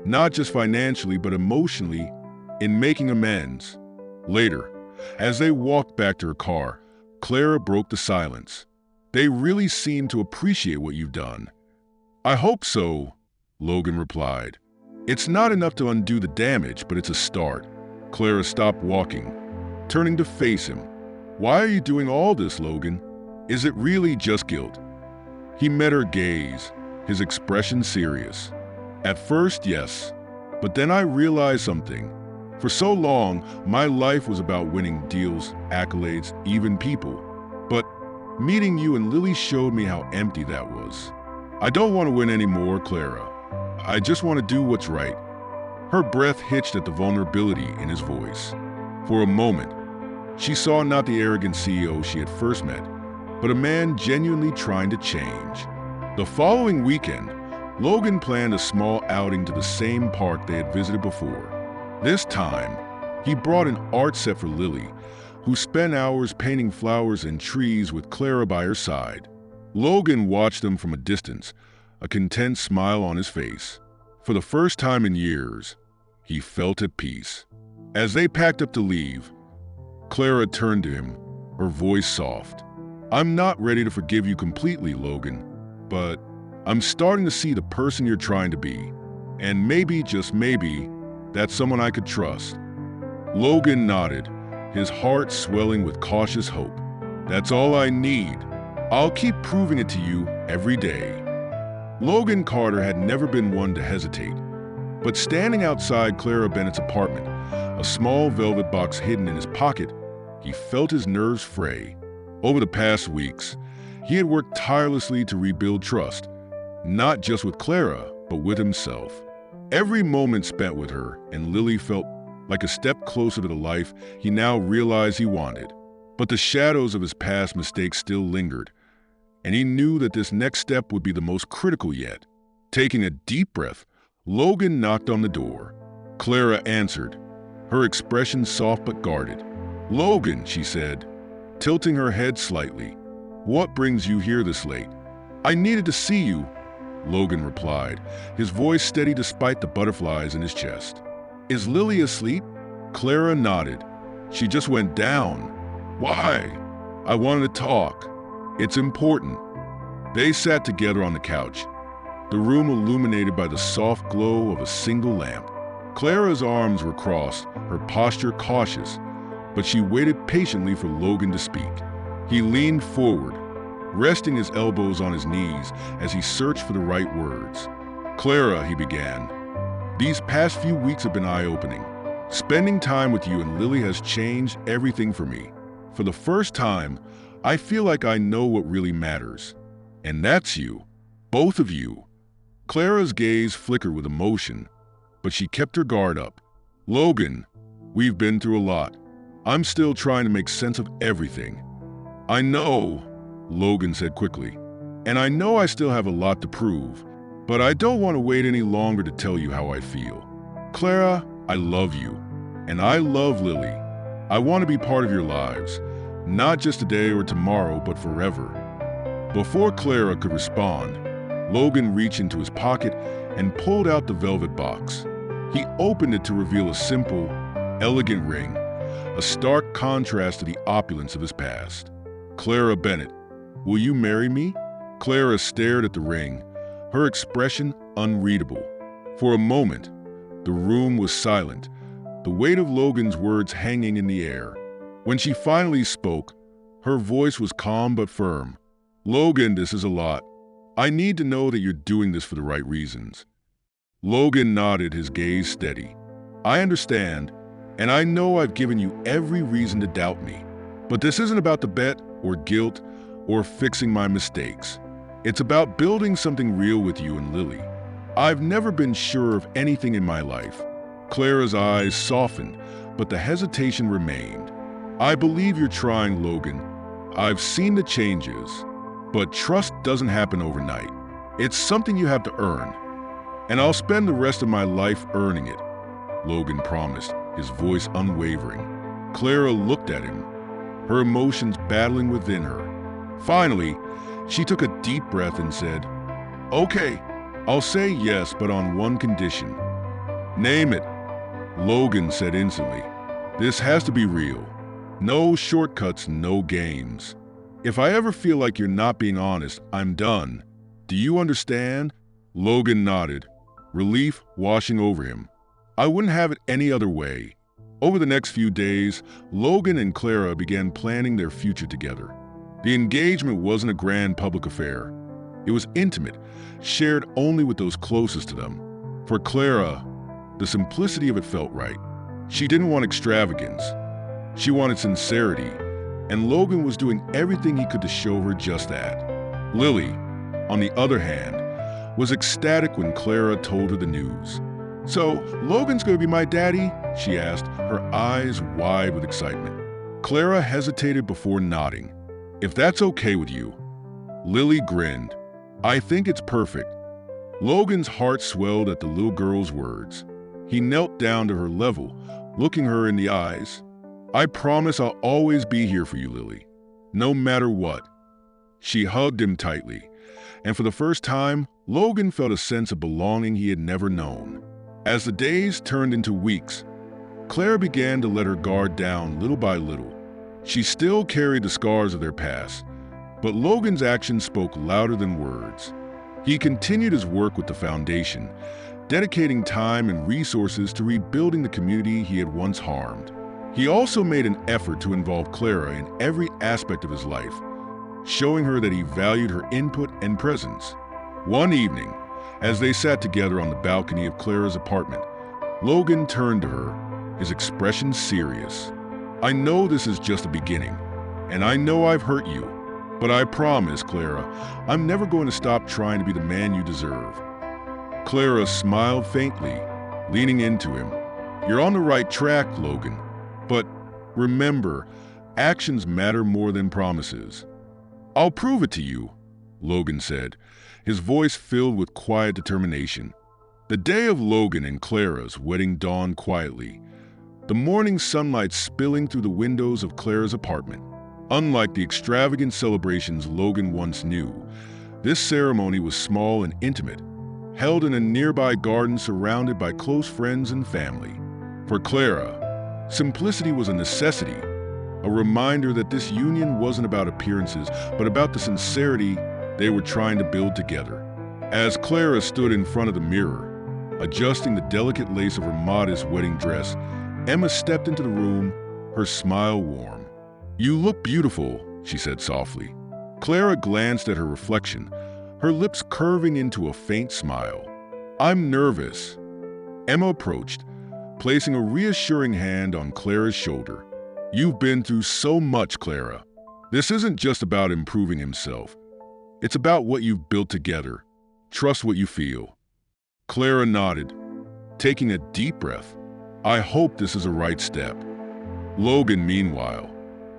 not just financially but emotionally, in making amends. Later, as they walked back to her car, Clara broke the silence. "They really seem to appreciate what you've done." "I hope so," Logan replied. "It's not enough to undo the damage, but it's a start." Clara stopped walking, turning to face him. "Why are you doing all this, Logan? Is it really just guilt?" He met her gaze, his expression serious. "At first, yes, but then I realized something. For so long, my life was about winning deals, accolades, even people. But meeting you and Lily showed me how empty that was. I don't want to win anymore, Clara. I just want to do what's right." Her breath hitched at the vulnerability in his voice. For a moment, she saw not the arrogant CEO she had first met, but a man genuinely trying to change. The following weekend, Logan planned a small outing to the same park they had visited before. This time, he brought an art set for Lily, who spent hours painting flowers and trees with Clara by her side. Logan watched them from a distance, a content smile on his face. For the first time in years, he felt at peace. As they packed up to leave, Clara turned to him, her voice soft. "I'm not ready to forgive you completely, Logan, but I'm starting to see the person you're trying to be. And maybe, just maybe, that's someone I could trust." Logan nodded, his heart swelling with cautious hope. "That's all I need. I'll keep proving it to you every day." Logan Carter had never been one to hesitate, but standing outside Clara Bennett's apartment, a small velvet box hidden in his pocket, he felt his nerves fray. Over the past weeks, he had worked tirelessly to rebuild trust, not just with Clara, but with himself. Every moment spent with her and Lily felt like a step closer to the life he now realized he wanted. But the shadows of his past mistakes still lingered, and he knew that this next step would be the most critical yet. Taking a deep breath, Logan knocked on the door. Clara answered, her expression soft but guarded. "Logan," she said, tilting her head slightly. "What brings you here this late?" "I needed to see you," Logan replied, his voice steady despite the butterflies in his chest. "Is Lily asleep?" Clara nodded. "She just went down." "Why?" "I wanted to talk. It's important." They sat together on the couch, the room illuminated by the soft glow of a single lamp. Clara's arms were crossed, her posture cautious, but she waited patiently for Logan to speak. He leaned forward, resting his elbows on his knees as he searched for the right words. "Clara," he began, "these past few weeks have been eye-opening. Spending time with you and Lily has changed everything for me. For the first time, I feel like I know what really matters. And that's you. Both of you." Clara's gaze flickered with emotion, but she kept her guard up. "Logan, we've been through a lot. I'm still trying to make sense of everything." "I know," Logan said quickly. "And I know I still have a lot to prove, but I don't want to wait any longer to tell you how I feel. Clara, I love you. And I love Lily. I want to be part of your lives, not just today or tomorrow, but forever." Before Clara could respond, Logan reached into his pocket and pulled out the velvet box. He opened it to reveal a simple, elegant ring, a stark contrast to the opulence of his past. "Clara Bennett, will you marry me?" Clara stared at the ring, her expression unreadable. For a moment, the room was silent, the weight of Logan's words hanging in the air. When she finally spoke, her voice was calm but firm. "Logan, this is a lot. I need to know that you're doing this for the right reasons." Logan nodded, his gaze steady. "I understand, and I know I've given you every reason to doubt me. But this isn't about the bet or guilt or fixing my mistakes. It's about building something real with you and Lily. I've never been sure of anything in my life." Clara's eyes softened, but the hesitation remained. "I believe you're trying, Logan. I've seen the changes. But trust doesn't happen overnight. It's something you have to earn. And I'll spend the rest of my life earning it," Logan promised, his voice unwavering. Clara looked at him, her emotions battling within her. Finally, she took a deep breath and said, "Okay, I'll say yes, but on one condition." "Name it," Logan said instantly. "This has to be real. No shortcuts, no games. If I ever feel like you're not being honest, I'm done. Do you understand?" Logan nodded, relief washing over him. "I wouldn't have it any other way." Over the next few days, Logan and Clara began planning their future together. The engagement wasn't a grand public affair. It was intimate, shared only with those closest to them. For Clara, the simplicity of it felt right. She didn't want extravagance. She wanted sincerity, and Logan was doing everything he could to show her just that. Lily, on the other hand, was ecstatic when Clara told her the news. "So, Logan's going to be my daddy?" she asked, her eyes wide with excitement. Clara hesitated before nodding. "If that's okay with you." Lily grinned. "I think it's perfect." Logan's heart swelled at the little girl's words. He knelt down to her level, looking her in the eyes. "I promise I'll always be here for you, Lily, no matter what." She hugged him tightly, and for the first time, Logan felt a sense of belonging he had never known. As the days turned into weeks, Clara began to let her guard down little by little. She still carried the scars of their past, but Logan's actions spoke louder than words. He continued his work with the foundation, dedicating time and resources to rebuilding the community he had once harmed. He also made an effort to involve Clara in every aspect of his life, showing her that he valued her input and presence. One evening, as they sat together on the balcony of Clara's apartment, Logan turned to her, his expression serious. "I know this is just a beginning, and I know I've hurt you, but I promise, Clara, I'm never going to stop trying to be the man you deserve." Clara smiled faintly, leaning into him. "You're on the right track, Logan. But remember, actions matter more than promises." "I'll prove it to you," Logan said, his voice filled with quiet determination. The day of Logan and Clara's wedding dawned quietly, the morning sunlight spilling through the windows of Clara's apartment. Unlike the extravagant celebrations Logan once knew, this ceremony was small and intimate, held in a nearby garden surrounded by close friends and family. For Clara, simplicity was a necessity, a reminder that this union wasn't about appearances, but about the sincerity they were trying to build together. As Clara stood in front of the mirror, adjusting the delicate lace of her modest wedding dress, Emma stepped into the room, her smile warm. "You look beautiful," she said softly. Clara glanced at her reflection, her lips curving into a faint smile. "I'm nervous." Emma approached, placing a reassuring hand on Clara's shoulder. You've been through so much, Clara. This isn't just about improving himself. It's about what you've built together. Trust what you feel." Clara nodded, taking a deep breath. "I hope this is a right step." Logan, meanwhile,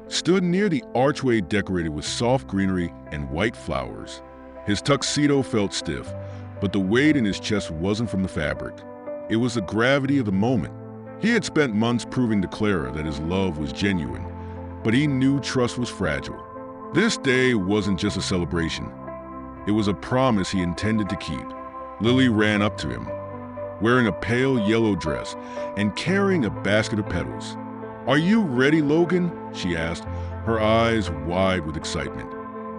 stood near the archway decorated with soft greenery and white flowers. His tuxedo felt stiff, but the weight in his chest wasn't from the fabric. It was the gravity of the moment. He had spent months proving to Clara that his love was genuine, but he knew trust was fragile. This day wasn't just a celebration. It was a promise he intended to keep. Lily ran up to him, wearing a pale yellow dress and carrying a basket of petals. "Are you ready, Logan?" she asked, her eyes wide with excitement.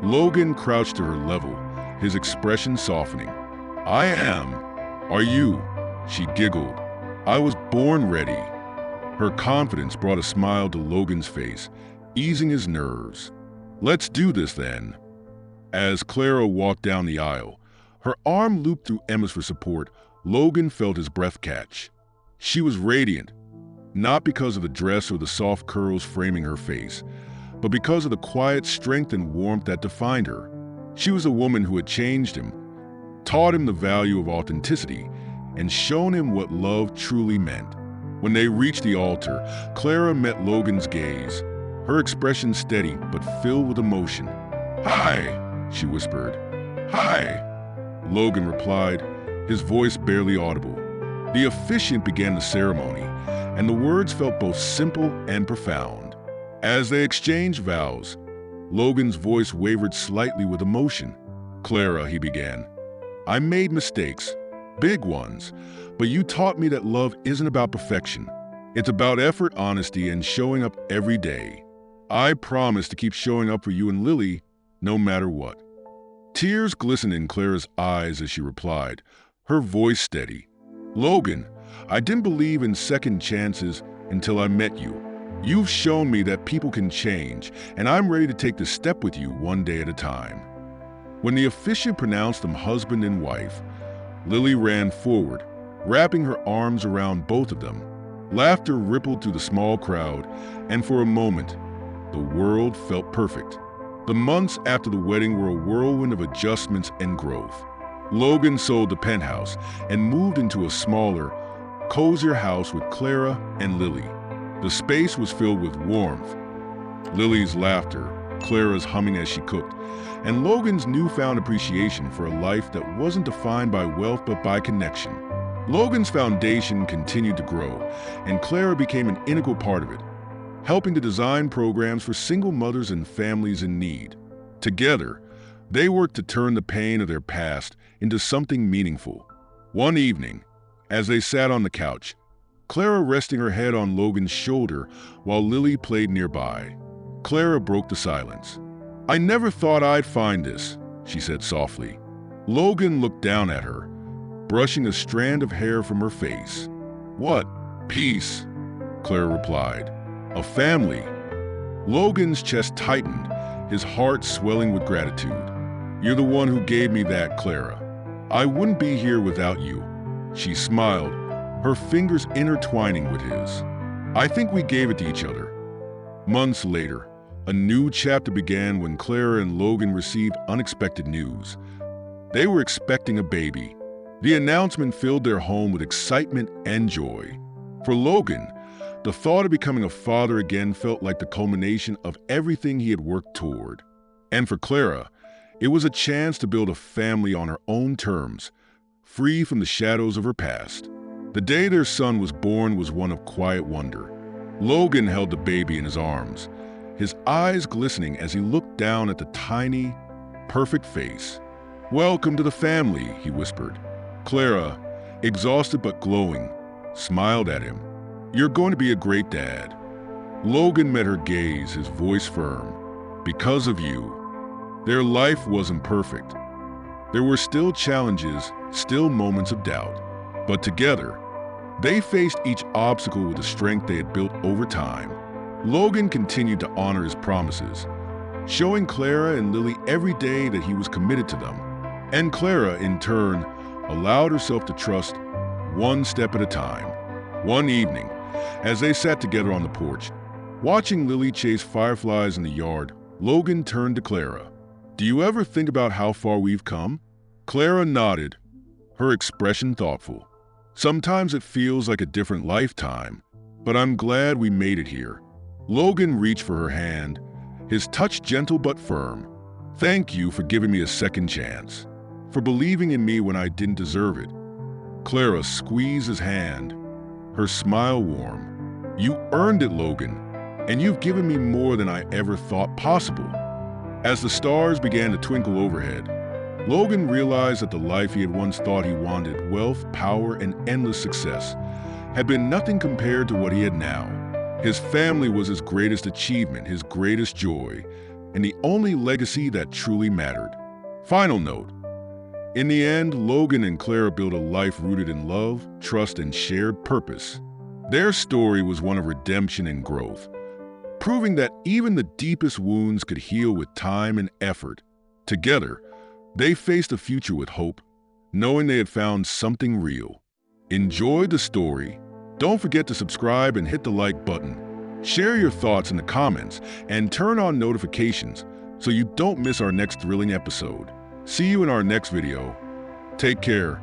Logan crouched to her level, his expression softening. "I am. Are you?" She giggled. "I was born ready." Her confidence brought a smile to Logan's face, easing his nerves. "Let's do this then." As Clara walked down the aisle, her arm looped through Emma's for support, Logan felt his breath catch. She was radiant, not because of the dress or the soft curls framing her face, but because of the quiet strength and warmth that defined her. She was a woman who had changed him, taught him the value of authenticity, and shown him what love truly meant. When they reached the altar, Clara met Logan's gaze, her expression steady but filled with emotion. "Hi," she whispered. "Hi," Logan replied, his voice barely audible. The officiant began the ceremony, and the words felt both simple and profound. As they exchanged vows, Logan's voice wavered slightly with emotion. "Clara," he began, "I made mistakes, big ones, but you taught me that love isn't about perfection. It's about effort, honesty, and showing up every day. I promise to keep showing up for you and Lily, no matter what." Tears glistened in Clara's eyes as she replied, her voice steady. "Logan, I didn't believe in second chances until I met you. You've shown me that people can change, and I'm ready to take the step with you one day at a time." When the officiant pronounced them husband and wife, Lily ran forward, wrapping her arms around both of them. Laughter rippled through the small crowd, and for a moment, the world felt perfect. The months after the wedding were a whirlwind of adjustments and growth. Logan sold the penthouse and moved into a smaller, cozier house with Clara and Lily. The space was filled with warmth, Lily's laughter, Clara's humming as she cooked, and Logan's newfound appreciation for a life that wasn't defined by wealth but by connection. Logan's foundation continued to grow, and Clara became an integral part of it, helping to design programs for single mothers and families in need. Together, they worked to turn the pain of their past into something meaningful. One evening, as they sat on the couch, Clara resting her head on Logan's shoulder while Lily played nearby, Clara broke the silence. "I never thought I'd find this," she said softly. Logan looked down at her, brushing a strand of hair from her face. "What? Peace," Clara replied. "A family." Logan's chest tightened, his heart swelling with gratitude. "You're the one who gave me that, Clara. I wouldn't be here without you." She smiled, her fingers intertwining with his. "I think we gave it to each other." Months later, a new chapter began when Clara and Logan received unexpected news. They were expecting a baby. The announcement filled their home with excitement and joy. For Logan, the thought of becoming a father again felt like the culmination of everything he had worked toward. And for Clara, it was a chance to build a family on her own terms, free from the shadows of her past. The day their son was born was one of quiet wonder. Logan held the baby in his arms, his eyes glistening as he looked down at the tiny, perfect face. "Welcome to the family," he whispered. Clara, exhausted but glowing, smiled at him. "You're going to be a great dad." Logan met her gaze, his voice firm. "Because of you." Their life wasn't perfect. There were still challenges, still moments of doubt. But together, they faced each obstacle with the strength they had built over time. Logan continued to honor his promises, showing Clara and Lily every day that he was committed to them. And Clara, in turn, allowed herself to trust one step at a time. One evening, as they sat together on the porch, Watching Lily chase fireflies in the yard, Logan turned to Clara. "Do you ever think about how far we've come?" Clara nodded, her expression thoughtful. "Sometimes it feels like a different lifetime, but I'm glad we made it here." Logan reached for her hand, his touch gentle but firm. "Thank you for giving me a second chance, for believing in me when I didn't deserve it." Clara squeezed his hand, her smile warm. "You earned it, Logan, and you've given me more than I ever thought possible." As the stars began to twinkle overhead, Logan realized that the life he had once thought he wanted, wealth, power, and endless success, had been nothing compared to what he had now. His family was his greatest achievement, his greatest joy, and the only legacy that truly mattered. Final note: in the end, Logan and Clara built a life rooted in love, trust, and shared purpose. Their story was one of redemption and growth, proving that even the deepest wounds could heal with time and effort. Together, they faced the future with hope, knowing they had found something real. Enjoyed the story? Don't forget to subscribe and hit the like button. Share your thoughts in the comments and turn on notifications so you don't miss our next thrilling episode. See you in our next video. Take care